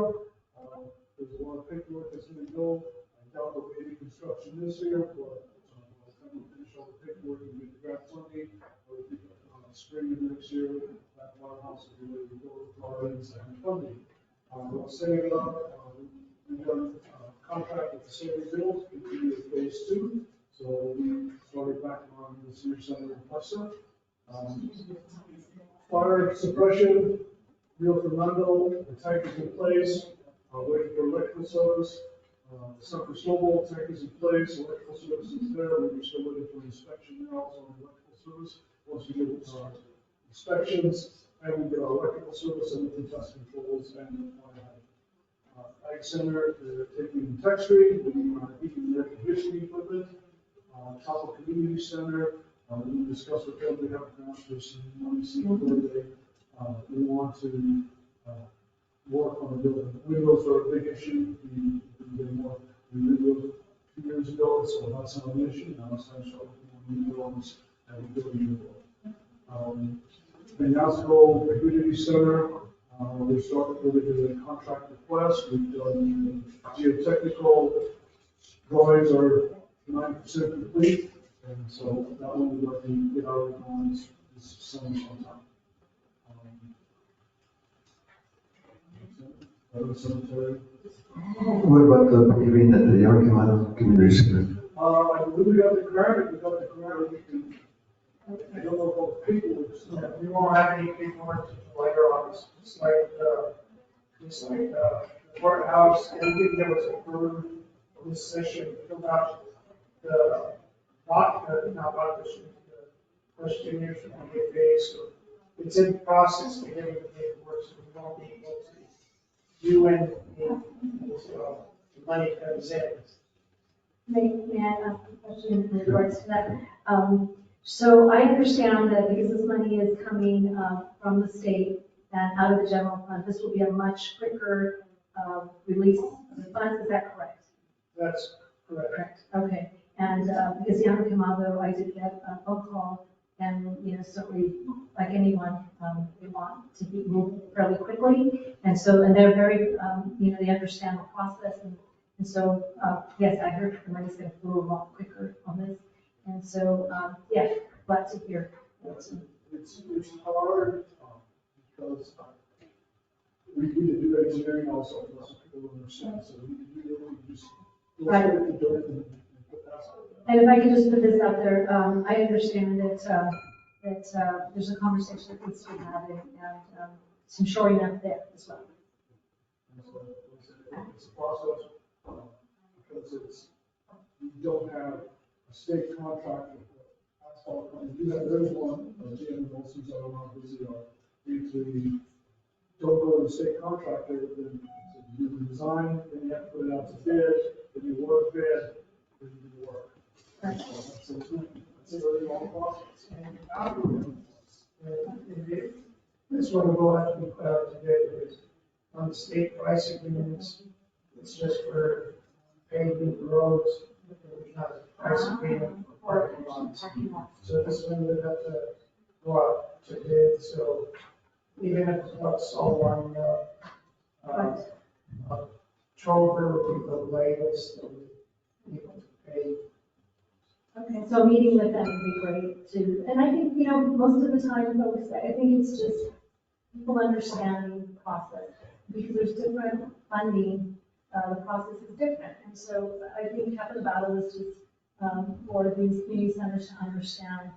There's a lot of paperwork that's going to go. I doubt there'll be any construction this year, but by the time we finish all the paperwork and get the grant funding, spring of next year, that firehouse will be ready to go with drawings and funding. We'll set it up. We've done a contract with the Save Bills, continue with phase 2. So we started back on the senior center in Plessa. Fire suppression, Rio Fernando, the tank is in place, waiting for electrical service. Sumter Snowball tank is in place, electrical service is there, we're still waiting for inspection now, so electrical service. Once we get inspections, and we get our electrical service and the test controls and Ag Center, taking Tech Street, we are keeping their conditioning equipment. Taos Community Center, we discussed with them, they have grants for some where they want to work on the building. Windows are a big issue. We did those 2 years ago, so that's not an issue. Now it's time to start working on new buildings and building new. The Nasco Community Center, we're starting with a contract request. We've done geotechnical drawings are 9% complete, and so that one we're going to get our drawings this summer sometime. Cemetery. What about the paving at the Yarkimano Community Center? I believe we got the grant, we can, I don't know about paperwork. So We won't have any paperwork later on, just like the courthouse, anything that was approved in this session about the, not the questionnaires from the FAA, so it's in process to getting the paperwork, so we won't be able to do anything until the money comes in. May I ask a question in regards to that? So I understand that because this money is coming from the state and out of the general fund, this will be a much quicker release of the funds. Is that correct? That's correct. Okay. And because Yana Kamado, I did get a phone call, and certainly like anyone, we want to be moved fairly quickly, and so they're very, they understand the process, And so, yes, I heard the money's going to flow a lot quicker on this. And so, yeah, glad to hear. It's hard because we need to do engineering also, for some people to understand, so we really just. Right. And if I could just put this out there, I understand that there's a conversation that needs to be had and some shoring up there as well. It's a process, because you don't have a state contract for asphalt company. There's one, GM Wilson's, I don't know how busy they are. Usually don't go to the state contractor, then you do the design, then you have to put it out to bid, then you work bid, then you do the work. It's a very long process. And This one will have to be put out today is on the state price agreements. It's just for paving roads. There's not a price agreement for parking lots. So this one would have to go out to bid. So even if it's not all one, October would be the latest that we able to pay. okay, so meeting with them would be great too. And I think, most of the time, folks, I think it's just people understanding the process. Because there's different funding, the process is different. And so I think half of the battle is just for these community centers to understand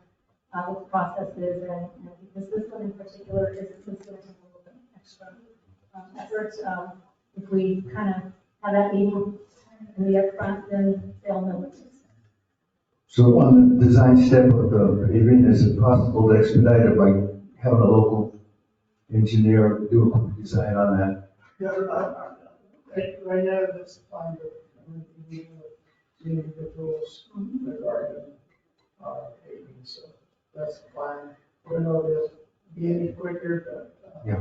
what the process is. And because this one in particular is going to take a little bit extra effort. If we kind of have that meeting in the upfront, then they'll know what it is. So on the design step of the paving, is it possible to expedite it by having a local engineer do a quick design on that? Yeah, right now, that's fine, but I'm going to be meeting with the individuals regarding paving, so that's fine. I don't know if it'll be any quicker, but. Yeah.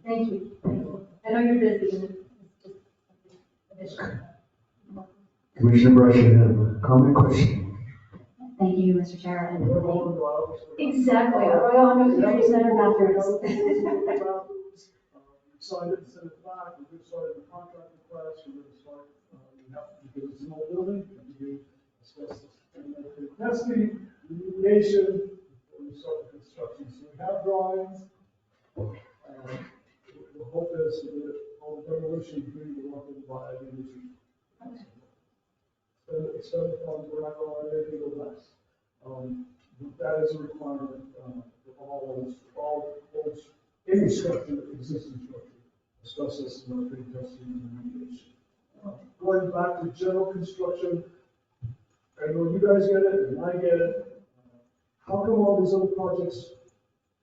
Thank you. I know you're busy. And it's just additional. Commissioner Brush, you have a comment, question? Thank you, Mr. Chair. And Exactly, a Royal Honor Community Center bathrooms. Signed it and sent it back, we're gonna start the contract request, we're gonna start, we have to, because it's an old building, we have to do asbestos testing, remediation, before we start the construction. So we have drawings. The hope is that all the demolition debris will not be by the end of the year. Extend the funds, we're not going to let anything go less. But that is a requirement, for all any structure, existing structure, asbestos and mercury testing and remediation. Going back to general construction, I know you guys get it, and I get it. How come all these other projects,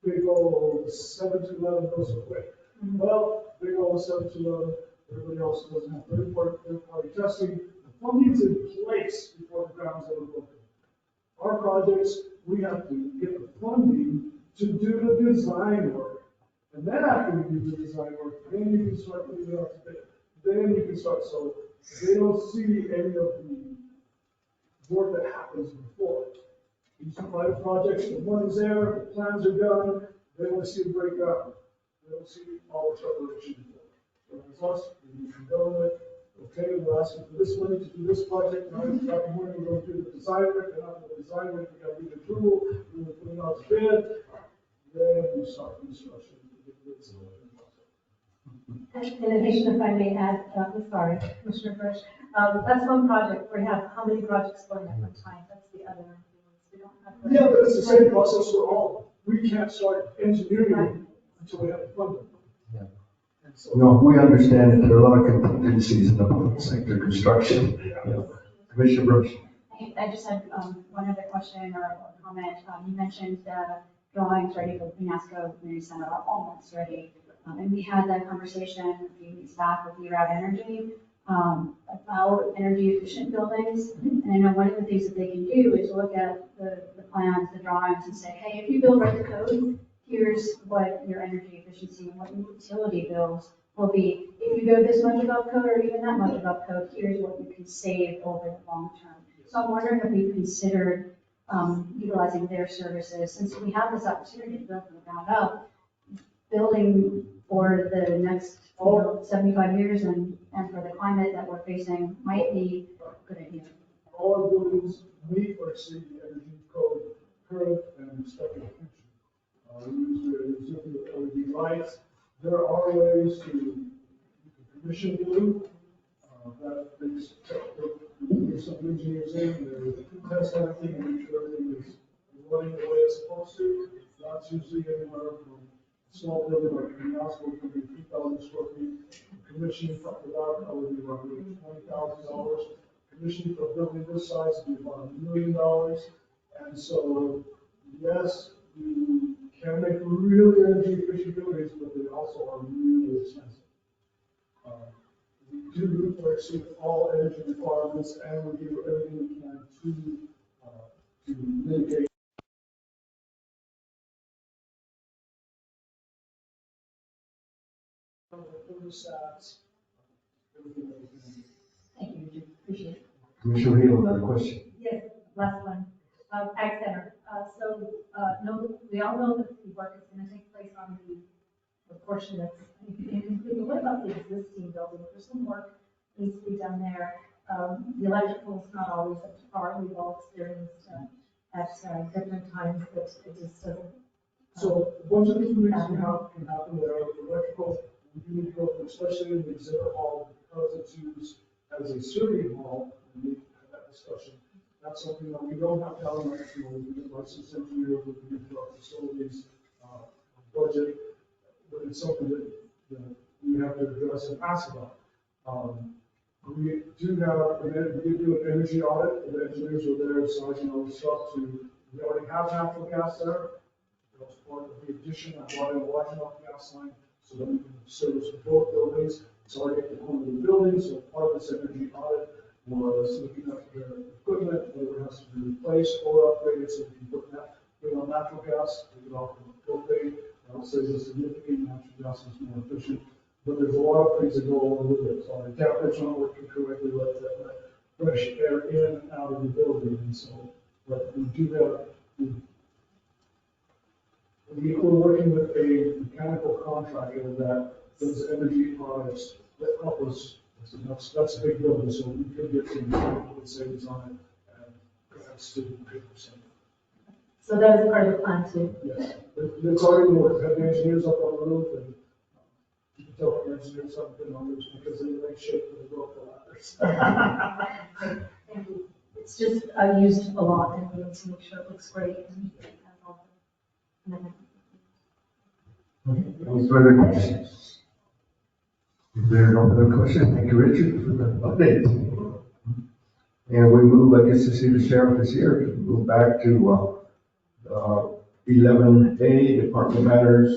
big old 7 to 11 goes so quick? Well, big old 7 to 11, everybody else doesn't have third-party testing. The funding's in place before the ground's ever broken. Our projects, we have to get the funding to do the design work. And then after we do the design work, then you can start putting it out to bid. Then you can start, so they don't see any of the work that happens before. These private projects, the money's there, the plans are done, they don't see the breakdown. They don't see all the preparation before. So it's us, we can go with it, okay, we're asking for this money to do this project, now it's got the money, we're going to do the design work, and after the design work, we got to do the tool, we're going to put it out to bid, then we start construction. In addition, if I may add, sorry, Commissioner Bush, that's one project where you have how many projects going at one time. That's the other influence. We don't have. Yeah, but it's the same process for all. We can't start engineering until we have funding. Yeah. No, we understand that there are a lot of contingencies in the public sector construction. Yeah. Commissioner Brush. I just had one other question or comment. You mentioned drawings ready for the Pinasco Community Center are almost ready. And we had that conversation a few weeks back with Year Out Energy about energy efficient buildings. And I know one of the things that they can do is look at the plans, the drawings, and say, hey, if you build right the code, here's what your energy efficiency and what your utility bills will be. If you go this much above code or even that much above code, here's what you can save over the long term. So I'm wondering if we've considered utilizing their services, since we have this opportunity to build from the ground up, building for the next 75 years and and for the climate that we're facing might be a good idea. All our buildings meet or exceed the energy code, current and expected future. We use LED lights. There are ways to commission blue. That makes, there's some engineers in there, test everything and make sure everything is running the way it's supposed to. That's usually anywhere from a small building like a house will be 3,000 square feet. Commissioning for that would be around $20,000. Commissioning for a building this size would be about $1 million. And so, yes, you can make really energy efficient buildings, but they also are really expensive. We do exceed all energy requirements, and we do everything we can to mitigate. Thermostats, everything that we can. Thank you, Richard. Appreciate it. Commissioner Hill, a question. Yes, last one. Ag Center. We all know that the work is going to take place on the portion that's incomplete. What about the existing building? There's some work needs to be done there. The electrical is not always up to par. We've all experienced at different times that it just doesn't. So a bunch of different things can happen there. Electrical, we do need to go, especially in the exhibit hall, because it's used as a survey hall, and we have that discussion. That's something that we don't have down right now. We get licensed engineers, we can do our facilities, budget, but it's something that we have to address and ask about. We do have, we did do an energy audit, the engineers were there sizing all the stuff we already have natural gas there. That was part of the addition, I brought in a large enough gas line so that we can service both buildings. It's already at the corner of the building, so part of this energy audit was looking at the equipment, whether it has to be replaced or upgraded, so we can put on natural gas, we can offer propane. I would say the significant natural gas is more efficient, but there's a lot of things that go along with it. So the temperature's not working correctly, let fresh air in and out of the building, and so, but we do have, we're working with a mechanical contractor that does energy products that help us. That's a big building, so we could get some good savings on it, and perhaps to 50%. So that is part of the plan too. Yes, it's already worked. Have the engineers up on the roof, and you can tell the engineers haven't been on this because they like shape when they go up the ladders. It's just used a lot, and we need to make sure it looks great. Any further questions? If there are no further questions, thank you, Richard, for the update. And we move, I guess, to see the sheriff is here. We move back to 11A, Department Matters.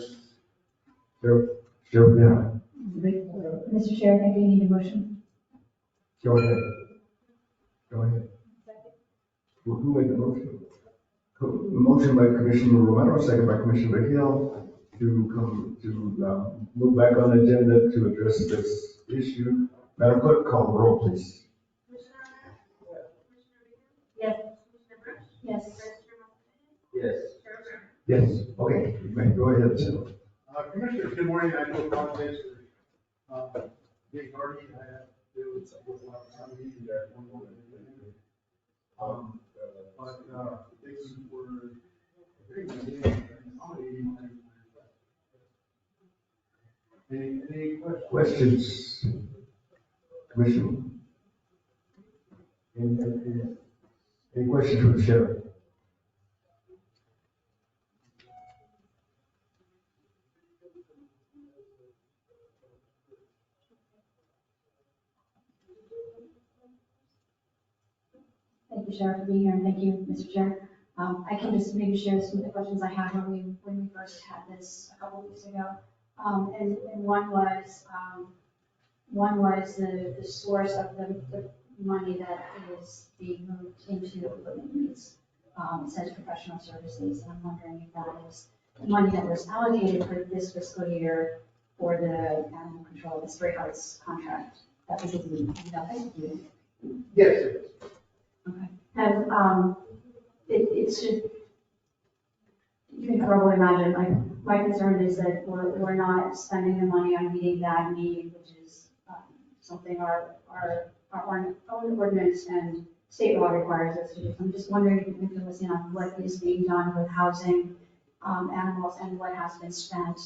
Sheriff, yeah. Mr. Chair, I think we need a motion. Go ahead. Go ahead. Who made the motion? Motion by Commissioner Romero, second by Commissioner Hill, to come to move back on the agenda to address this issue. Madam Clerk, call the roll, please. Yes. Yes. Yes. Yes. Okay. You may go ahead, sir. Commissioners, good morning. I do apologize for being tardy. I had to deal with a lot of time meeting there. But thank you for accommodating my request. Any Questions? Commission? Any questions for the sheriff? Thank you, Sheriff, for being here, and thank you, Mr. Chair. I can just maybe share some of the questions I had when we first had this a couple of weeks ago. And one was the source of the money that is being moved into equipment needs. It says professional services, and I'm wondering if that is the money that was allocated for this fiscal year for the animal control, the stray arts contract that was executed. Yes. Okay. And it should, you can probably imagine, my concern is that we're not spending the money on meeting that need, which is something our own ordinance and state law requires us to do. So I'm just wondering if you can listen on what is being done with housing animals and what has been spent,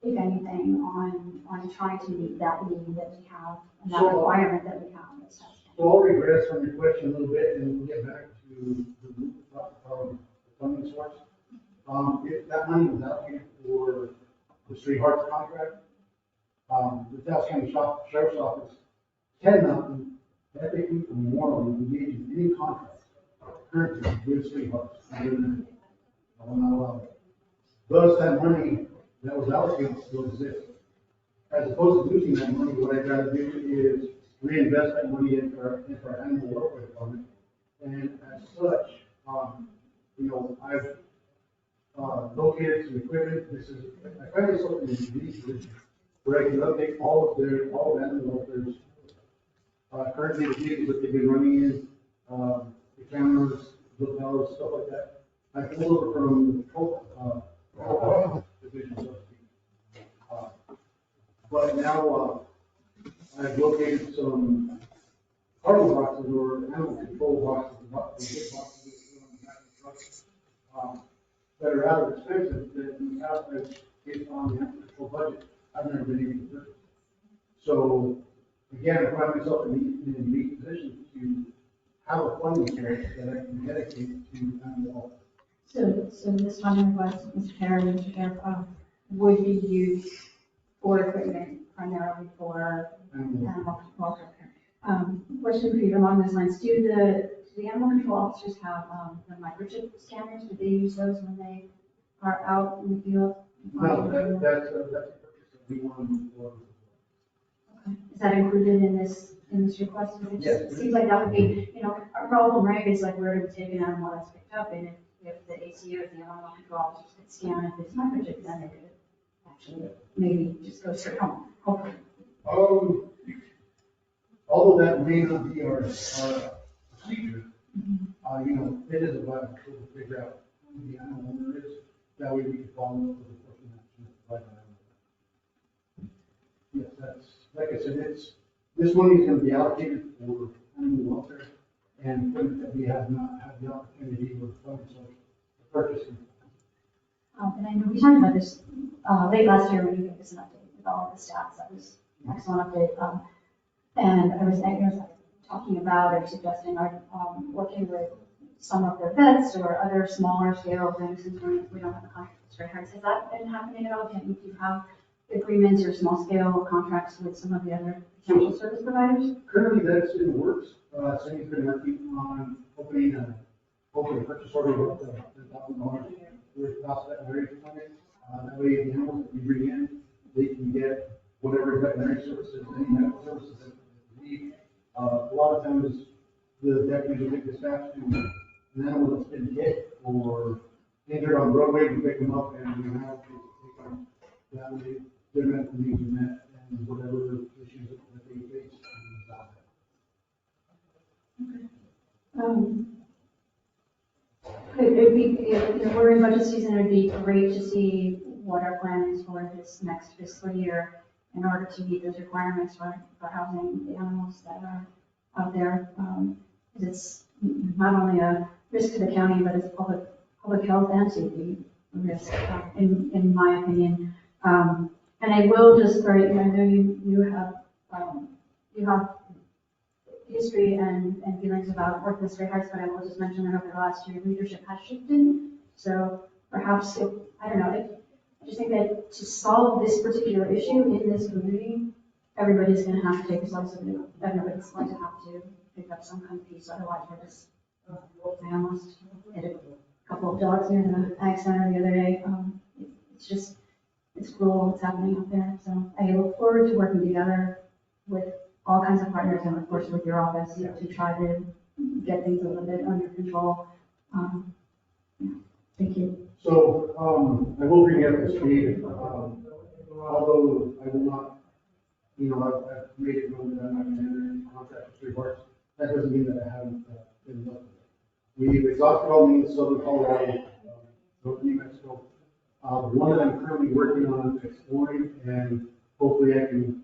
if anything, on trying to meet that need that we have and that requirement that we have. So I'll regress on your question a little bit and we'll get back to the funding source. If that money was allocated for the Street Hearts contract, the Taos County Sheriff's Office cannot ethically or morally engage in any contract currently with Street Hearts. I will not allow it. Thus, that money that was allocated still exists. As opposed to losing that money, what I'd rather do is reinvest that money into our animal welfare department. And as such, I've located some equipment. I find myself in a unique position where I can update all of animal welfare's currently the vehicles that they've been running in, the cameras, the bells, stuff like that. I pulled over from the patrol division, so to speak. But now I've located some cargo boxes or animal control boxes that are rather expensive that we have based on the animal control budget. I've never been able to purchase. So again, I find myself in a unique position to have a funding source that I can dedicate to animal welfare. So this funding request, Mr. Chair, would be used for equipment primarily for animal welfare. Question for you along those lines: Do the animal control officers have the microchip scanners? Do they use those when they are out in the field? No, that's a purchase that we want to move forward with. Is that included in this request? Yes. It seems like that would be, a problem, right? It's like where do we take an animal that's picked up, and if the ACO, if the animal control officers could scan if it's microchip, then they could actually maybe just go straight home, hopefully. Although that may not be our procedure, it is a vital tool to figure out who the animal owner is. That way we can follow up with the enforcement action and provide that. Yes, that's, like I said, this money is going to be allocated for animal welfare and equipment that we have not had the opportunity or funding source to purchase. And I know we talked about this late last year when you gave us an update with all of the stats. That was an excellent update. And I was talking about or suggesting working with some of the vets or other smaller scale things since we don't have a contract with Stray Hearts. Has that been happening at all? Do you have agreements or small scale contracts with some of the other potential service providers? Currently, that's in the works. Cindy's been working on opening a purchase order of $10,000 with Taos Veterinary Clinic. That way, the animals that we bring in, they can get whatever veterinary services, any medical services that they need. A lot of times, the deputies will get dispatched to an animal that's been hit or injured on the roadway, we pick them up and we have to take them. That way, their medical needs are met and whatever issues that they face. It'd be, we're in budget season, it'd be great to see what our plan is for this next fiscal year in order to meet those requirements for housing the animals that are out there. It's not only a risk to the county, but it's public health and safety risk, in my opinion. And I will just, I know you have history and feelings about work with Stray Hearts, but I will just mention that over the last year, leadership has shifted. So perhaps, I don't know, I just think that to solve this particular issue in this community, everybody's going to have to take a slice of it. Everybody's going to have to pick up some kind of piece, otherwise we're just, I almost hit a couple of dogs here in the ag center the other day. It's cruel what's happening out there. So I look forward to working together with all kinds of partners and of course with your office to try to get things a little bit under control. Thank you. So I will bring up the street, although I will not, I've made it known that I'm not going to enter into contract with Stray Hearts. That doesn't mean that I haven't been looking. We've exhausted all means, Southern Colorado, North New Mexico. One that I'm currently working on exploring, and hopefully I can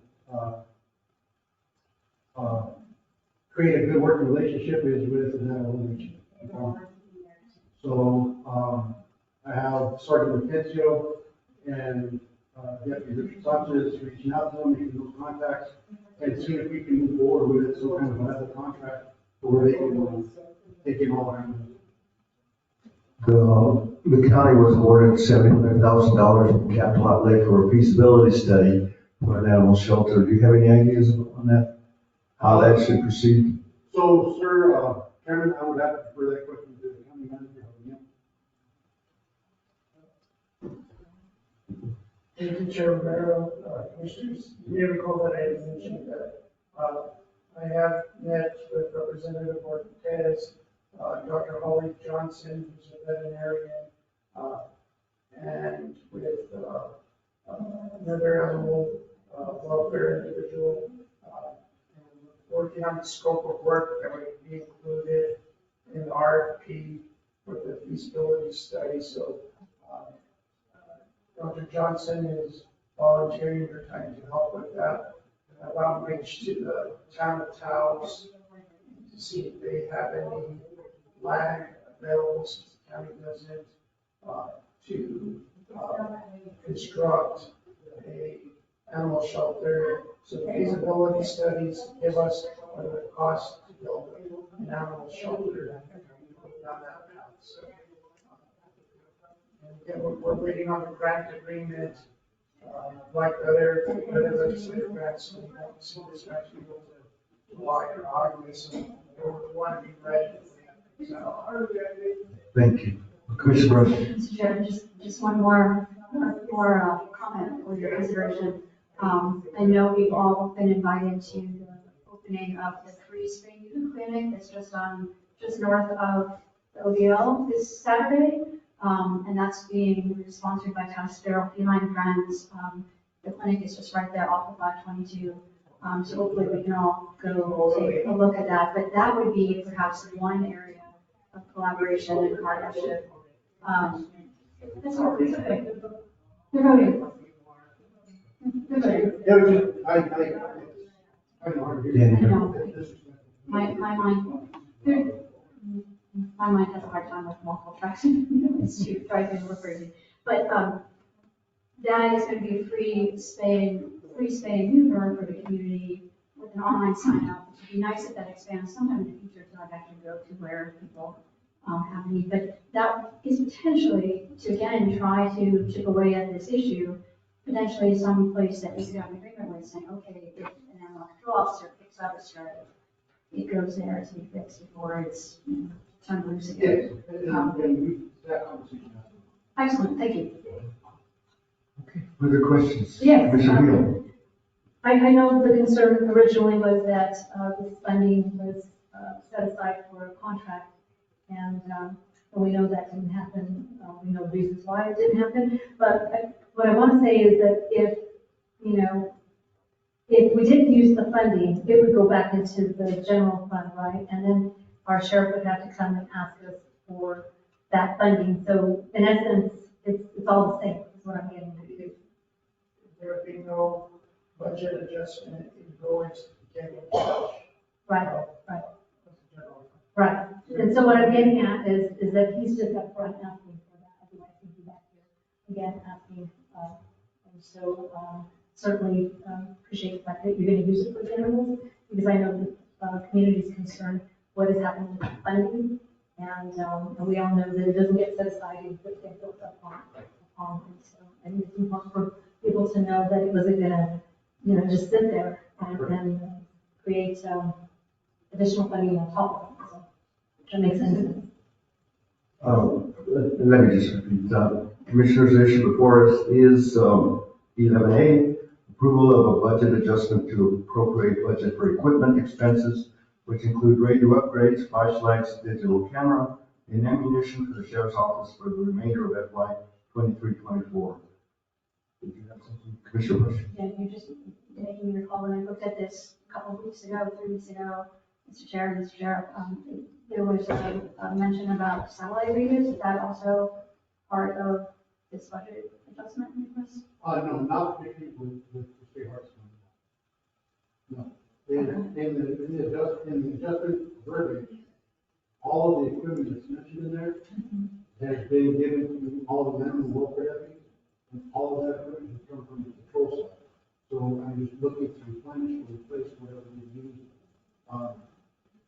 create a good working relationship is with that elementary. So, I have Sergeant Matencio and Deputy Richard Sanchez reaching out to them, making those contacts, and see if we can move forward with some kind of another contract where they can take in all our animals. The county was awarded $75,000 in capital outlay for a feasibility study for an animal shelter. Do you have any ideas on that? How that should proceed? So, sir, Chairman, I would have to refer that question to the county manager. Thank you, Chair Romero, Commissioners. You may recall that I had mentioned that I have met with Representative Ortez, Dr. Holly Johnson, who's a veterinarian, and with another animal welfare individual, and working on the scope of work that would be included in the RFP for the feasibility study. So Dr. Johnson is volunteering her time to help with that. I've outreached to the town of Taos to see if they have any land available, since the county doesn't, to construct a animal shelter. So the feasibility studies give us what it would cost to build an animal shelter down that path. So, and again, we're waiting on the grant agreement, like other legislative grants. We don't see this actually go to July or August, so we want to be ready. So, Thank you. Commissioner Brush. Mr. Chair, just one more comment for your consideration. I know we've all been invited to the opening of the free spay neuter clinic that's just north of the ODL this Saturday. And that's being sponsored by Taos Feline Friends. The clinic is just right there off of 522. So hopefully we can all go take a look at that. But that would be perhaps one area of collaboration and partnership. That's all. You're voting. I know. My mind has a hard time with multiple tracks. It's too driving a little crazy. But that is going to be a free spay and neuter for the community with an online sign up. It would be nice if that expands sometime in the future to like actually go to where people have need. But that is potentially to again try to chip away at this issue. Potentially some place that we could have an agreement with saying, okay, if an animal control officer picks up a stray, it goes there to be fixed before it's turned loose again. Excellent, thank you. Further questions? Yes. Commissioner Hill. I know the concern originally was that this funding was set aside for a contract, and we know that didn't happen. We know the reasons why it didn't happen, but what I want to say is that if we didn't use the funding, it would go back into the general fund, right? And then our sheriff would have to come and ask us for that funding. So in essence, it's all the same, is what I'm getting to. There would be no budget adjustment, it would go into the general fund. Right, right. Right. And so what I'm getting at is that he's just upfront asking for that. Otherwise he'd be back here again asking. And so certainly appreciate the fact that you're going to use it for the animals, because I know the community is concerned what is happening with funding. And we all know that it doesn't get set aside, it gets built up on. And so I think it's important for people to know that it wasn't going to, just sit there and create additional funding on top of it. So that makes sense. Let me just repeat that. Commissioners, the issue before us is 11A, approval of a budget adjustment to appropriate budget for equipment expenses, which include radio upgrades, flashlights, digital camera, and ammunition for the sheriff's office for the remainder of FY 23-24. Did you have something, Commissioner Bush? Yeah, you just making me recall when I looked at this a couple of weeks ago, 3 weeks ago, Mr. Chair and Mr. Sheriff, there was a mention about satellite radios. Is that also part of this budget adjustment request? No, not particularly with the State Hearts. No. In the adjustment verbiage, all of the equipment that's mentioned in there has been given to all the men and welfare deputies, and all of that equipment has come from the patrol side. So I'm just looking to replenish or replace whatever we need.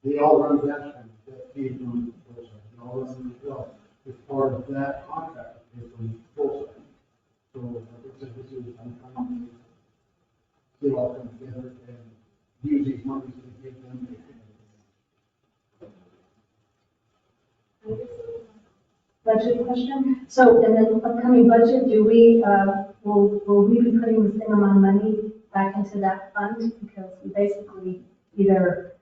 They all run that that came from the patrol side, they all run as well. It's part of that contract that came from the patrol side. So like I said, this is, I'm trying to get all come together and use these monies to give them. Budget question. So in the upcoming budget, do we, will we be putting the same amount of money back into that fund? Because we basically either,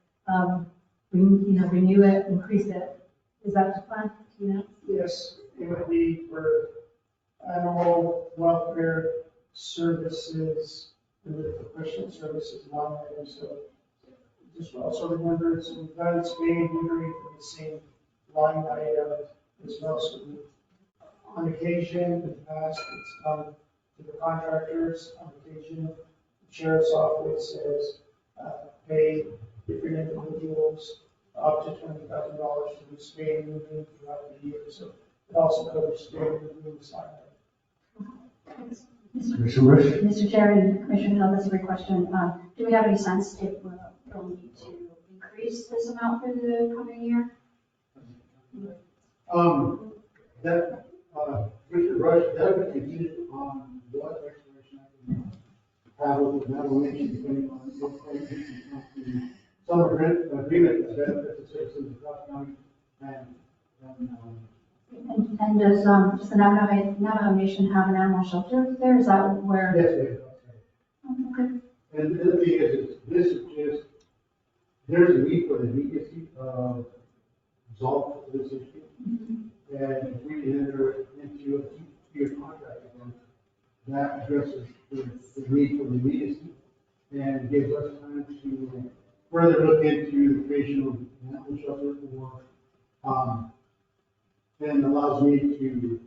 renew it, increase it. Is that the plan? Do you know? Yes, it would be for animal welfare services, and the professional services line item. So just also remember, so we've done spay and neutering for the same line item as well. So on occasion, in the past, it's done to the contractors. On occasion, the sheriff's office has paid different individuals up to $20,000 to do spay and neutering throughout the year. So it also covers spay and neutering line item. Mr. Chair and Commissioner Hill, that's a great question. Do we have any sense if we'll need to increase this amount for the coming year? That, Mr. Rush, that would be contingent on what explanation I can have with the medical agency, depending on some agreement that benefits the citizens of Taos County And does the Navajo Nation have an animal shelter there? Is that where? Yes, they do. Okay. And the other thing is, this is just, there's a need for the immediacy of resolve for this issue. And if we enter into a two-year contract with them, that addresses the need for the immediacy and gives us time to further look into the creation of an animal shelter or, and allows me to,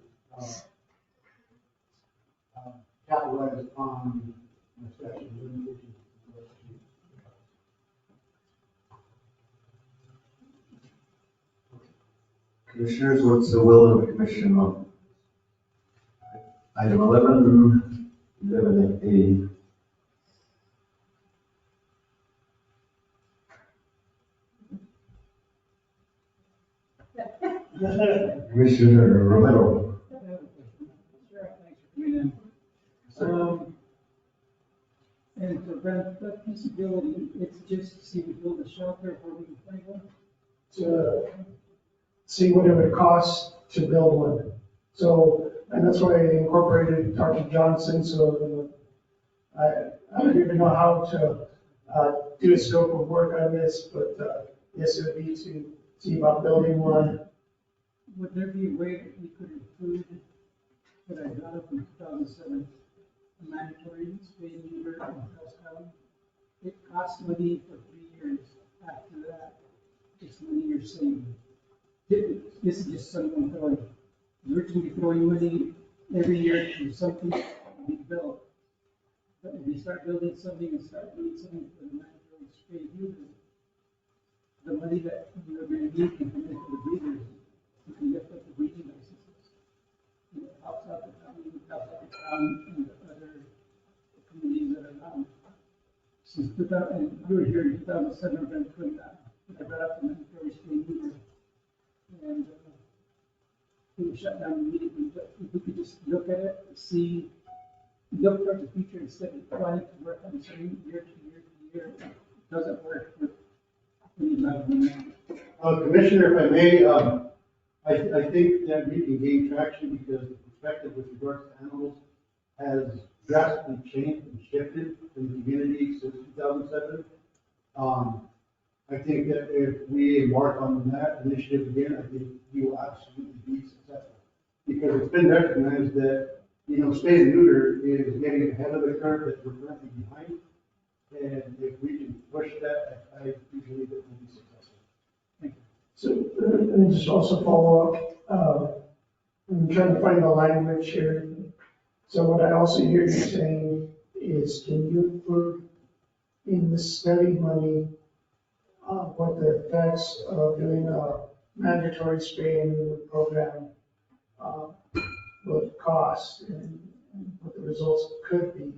capitalize on my statute of limitations. Commissioners, what's the will of the commission on item 11A? Commissioner Romero. And to rent that feasibility, it's just to see if we build a shelter where we can find one. To see what it would cost to build one. So, and that's why I incorporated Dr. Johnson, so I don't even know how to do a scope of work on this, but yes, it would be to see about building one. Would there be a way that we could include what I got up in 2007, a mandatory spay and neuter in Taos County? It costs money for 3 years. After that, it's money you're saving. This is just something throwing, originally throwing money every year to something to be built. But if you start building something and start doing something for the mandatory spay and neuter, the money that you're going to need can come into the breeders. You can lift up the breeding licenses. And it helps out the county, it helps out the town and the other communities that are around. Since 2000, and you were here in 2007, we're going to put that up in mandatory spay and neuter. And it was shut down immediately, but if we could just look at it, see, look for the future instead of trying to work on something year to year to year. It doesn't work with any amount of money. Commissioner, if I may, I think that we can gain traction because the perspective with regards to animals has drastically changed and shifted in the community since 2007. I think that if we embark on that initiative again, I think we will absolutely be successful. Because it's been recognized that, spay and neuter is getting ahead of the curve that we're currently behind. And if we can push that, I believe that we'll be successful. Thank you. So, and just also follow up, I'm trying to find the language here. So what I also hear you saying is, can you approve in the study money, what the effects of doing a mandatory spay and neuter program would cost and what the results could be.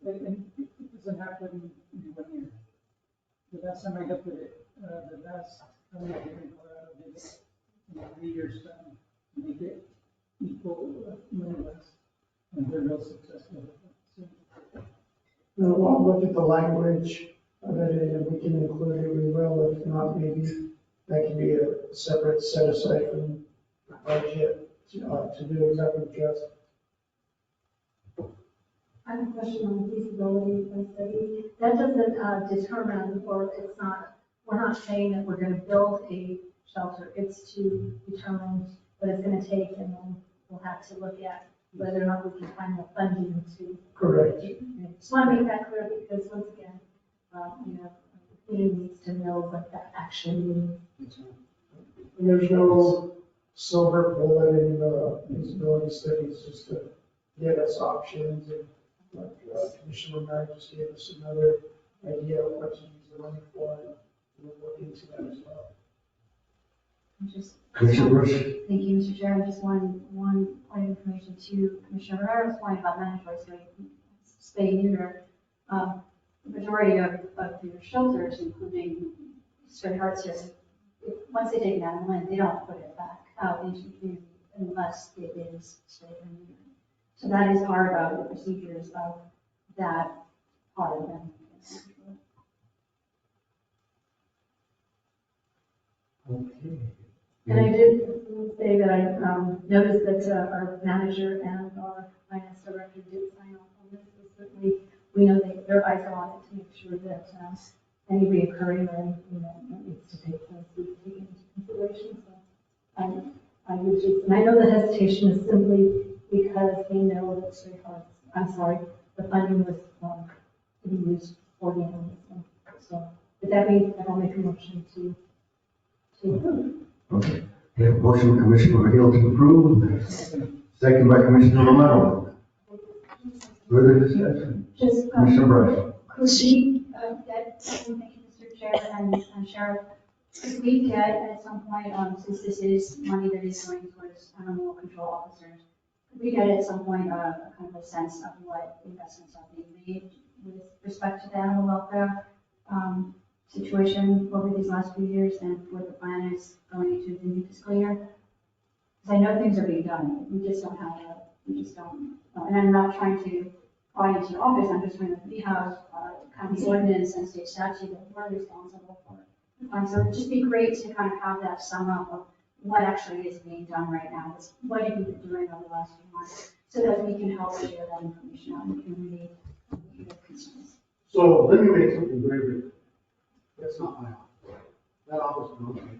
Yes, and it doesn't happen in 1 year. The last time I looked at it, the last time I did in Colorado did it in 3 years' time. They get equal money less, and they're real successful. So, We'll look at the language of it, and if we can include it, we will. If not, maybe that can be a separate set aside from the budget to do exactly just. I have a question on the feasibility study. That doesn't determine, or it's not, we're not saying that we're going to build a shelter. It's to determine what it's going to take, and then we'll have to look at whether or not we can find the funding to. Correct. Just want to make that clear because once again, the community needs to know what that actually means. And there's no silver bullet in the feasibility study, it's just to give us options, and like Commissioner Romero just gave us another idea of what to use the money for, and we'll look into that as well. Commissioner Bruce? Thank you, Mr. Chair. Just one point of information to Commissioner Rivera's point about mandatory spay and neuter. The majority of your shelters, including Straight Hearts here, once they take an animal in, they don't put it back out into the community unless it is spayed and neutered. So that is part of the procedures of that part of them. Okay. And I did say that I noticed that our manager and our finance director did sign off on this. So certainly, we know that their eyes are on it to make sure that any reoccurring or anything that needs to take place is taken into consideration. So I would just, and I know the hesitation is simply because we know that Straight Hearts, the funding was to be used for the animals. So, with that being said, I'll make a motion to approve. Okay. We have a motion by Commissioner Hill to approve, second by Commissioner Romero. Further discussion? Just, Commissioner Brush? Could we get, thank you, Mr. Chair and Sheriff, could we get at some point, since this is money that is going towards animal control officers, could we get at some point a kind of a sense of what investments are being made with respect to the animal welfare situation over these last few years and what the plan is going into the new fiscal year? Because I know things are being done, we just don't have we just don't, and I'm not trying to pry into your office, I'm just trying to, we have county ordinance and state statute that we're responsible for. So it'd just be great to kind of have that sum up of what actually is being done right now, what have you been doing over the last few months, so that we can help share that information out in the community with concerns. So let me make something very clear. That's not my office. That office belongs to me.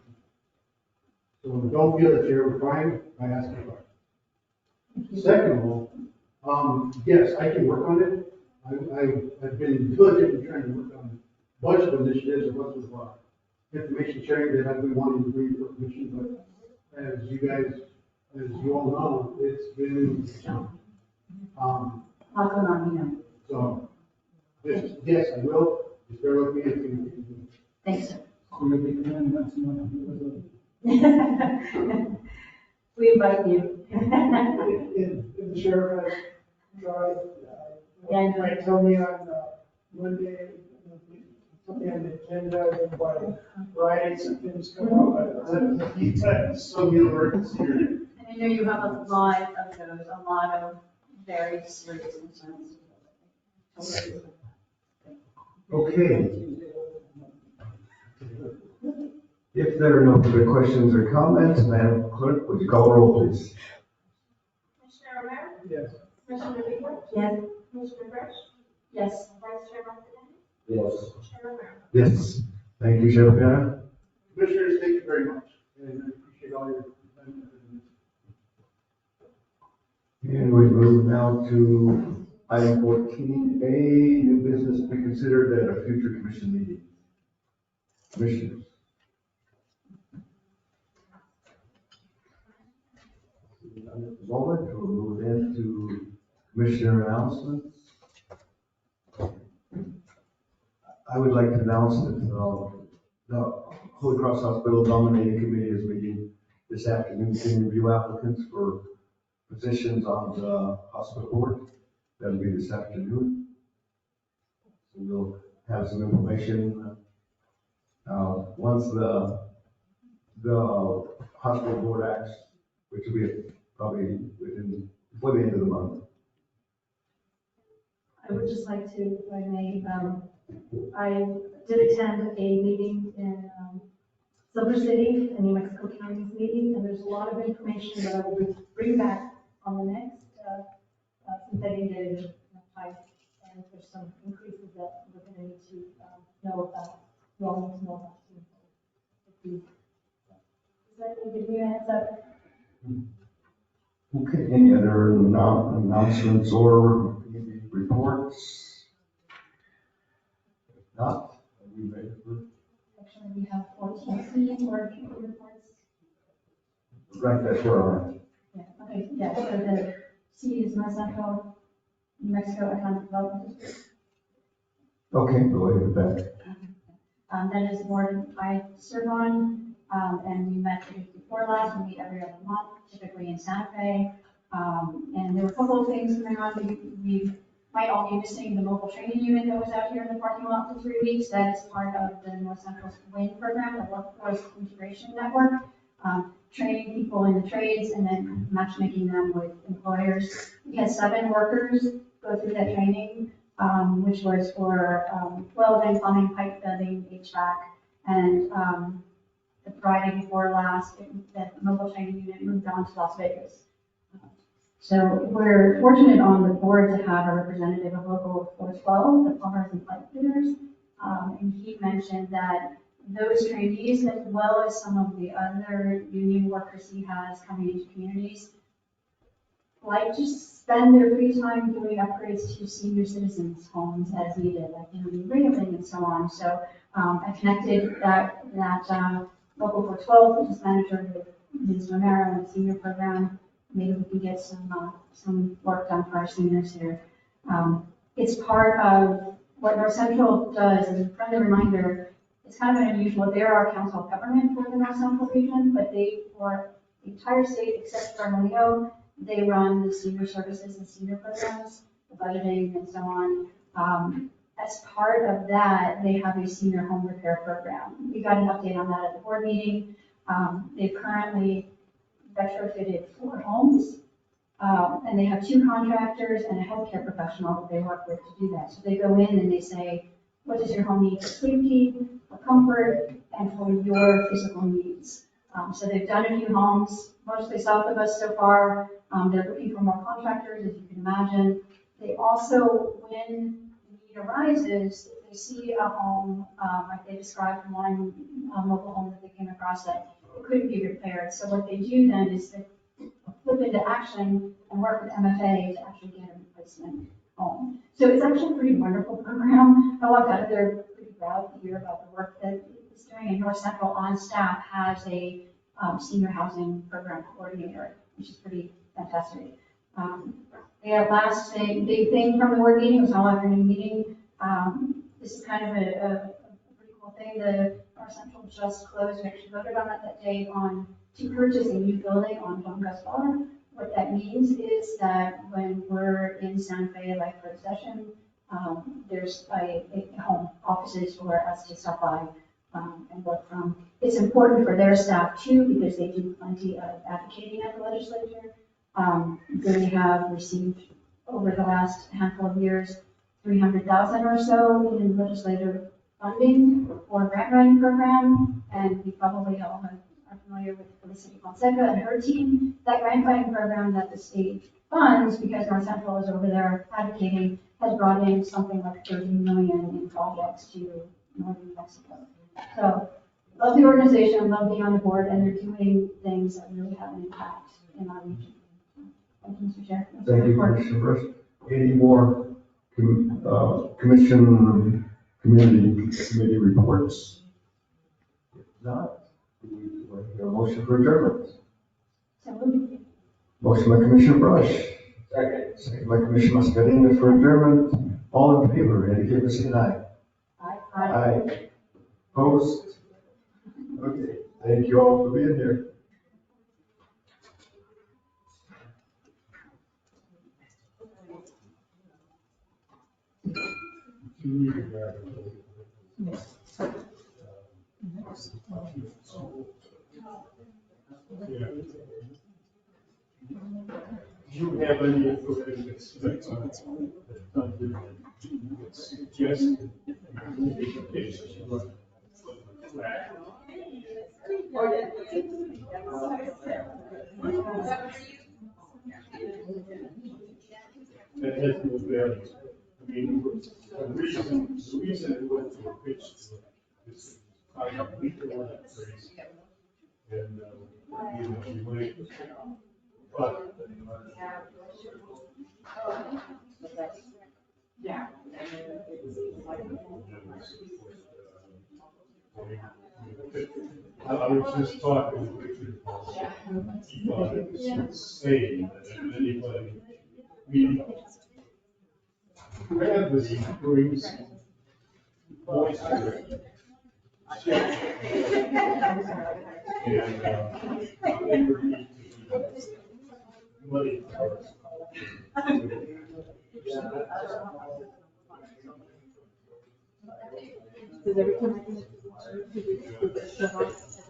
So don't feel that you're crying by asking a question. Second of all, yes, I can work on it. I've been diligently trying to work on a bunch of initiatives, a bunch of information sharing that I've been wanting to bring to the commission, but as you all know, it's been challenging. Not going on, you know. So, yes, I will. Just bear with me and see what we can do. Thanks, sir. so you'll be coming next month. We invite you. And the sheriff has tried, Yeah, I might tell me on Monday, something on the agenda, and by Friday, something's come up. The details, So the emergency. And I know you have a lot of those, a lot of very serious concerns. Okay. If there are no further questions or comments, Madam Clerk, would you call the roll, please? Commissioner Romero? Yes. Commissioner Bieber? Yes. Commissioner Brush? Yes. Vice Chair Martinez? Yes. Chair Romero? Yes. Thank you, Sheriff Guerra. Commissioners, thank you very much, and I appreciate all your time. And we move now to item 14A, new business to be considered at a future commission meeting. Commissioners. At the moment, we'll move into commissioner announcements. I would like to announce that the Holy Cross Hospital Nominating Committee is meeting this afternoon to interview applicants for positions on the hospital board. That'll be this afternoon. So we'll have some information once the hospital board acts, which will be probably before the end of the month. I would just like to, if I may, I did attend a meeting in Silver City, in New Mexico County's meeting, and there's a lot of information that I will bring back on the next, since I didn't get it in time. And there's some increases that we're going to need to know about, you all need to know about. Does that give you an heads up? Okay, any other announcements or reports? If not, are we ready for? Actually, we have 14 board reports. Right, that's where our. Yeah, okay, yeah, so the C is North Central New Mexico Economic Development District. Okay, go ahead with that. That is the board I serve on, and we met the week before last. We meet every other month, typically in Santa Fe. And there were a couple of things going on. We might all be missing the mobile training unit that was out here in the parking lot for 3 weeks. That is part of the North Central WIN program, the Workforce Integration Network, training people in the trades and then matchmaking them with employers. We had 7 workers go through that training, which was for welding, plumbing, pipe fitting, HVAC, and the Friday before last, that mobile training unit moved on to Las Vegas. So we're fortunate on the board to have a representative of Local 412, the plumbers and pipe fitters, and he mentioned that those trainees, as well as some of the other union workers he has coming into communities, like to spend their free time doing upgrades to senior citizens' homes as needed, like renovating and so on. So I connected that Local 412 business manager with Ms. Romero and the senior program. Maybe we can get some work done for our seniors here. It's part of what North Central does, and a friendly reminder, it's kind of unusual. They're our council of government for the North Central region, but for the entire state except for Armillo, they run the senior services and senior programs, the budgeting and so on. As part of that, they have a senior home repair program. We got an update on that at the board meeting. They've currently retrofitted 4 homes, and they have 2 contractors and a healthcare professional that they work with to do that. So they go in and they say, what does your home need for safety, for comfort, and for your physical needs? So they've done a few homes, mostly south of us so far. They're looking for more contractors, as you can imagine. They also, when the need arises, they see a home, like they described one mobile home that they came across that it couldn't be repaired. So what they do then is they flip into action and work with MFA to actually get a replacement home. So it's actually a pretty wonderful program. I walked out of there pretty proud to hear about the work that it's doing. And North Central on staff has a senior housing program coordinator, which is pretty fantastic. The last big thing from the board meeting was all afternoon meeting. This is kind of a pretty cool thing. The North Central just closed, we actually voted on that day to purchase a new building on Don Gaspar. What that means is that when we're in Santa Fe, like for a session, there's a home offices for us to stop by and work from. It's important for their staff too, because they do plenty of advocating at the legislature. They have received over the last handful of years, 300,000 or so in legislative funding for a grant writing program, and we probably all are familiar with Felicity Fonseca and her team. That grant writing program that the state funds, because North Central is over there advocating, has brought in something like 30 million in projects to northern New Mexico. So, love the organization, love being on the board, and they're doing things that really have an impact in our region. Thank you, Mr. Chair. Thank you, Commissioner Brush. Any more commission committee reports? If not, we will hear a motion for adjournment. Motion by Commissioner Brush. Second by Commissioner Mascarenhas for adjournment. All in favor, indicate by saying aye. Aye. Aye. Opposed? Okay, thank you all for being here. Do you have any authority that's suggested? That has no value. I mean, the reason it went to a pitch is I got weak on that phrase. And, you know, you might, but. Yeah. I was just talking with Richard. He thought it was insane that anybody, we, gravity brings moisture. And, they were need to be money cars. Because every time I connect to water, the house.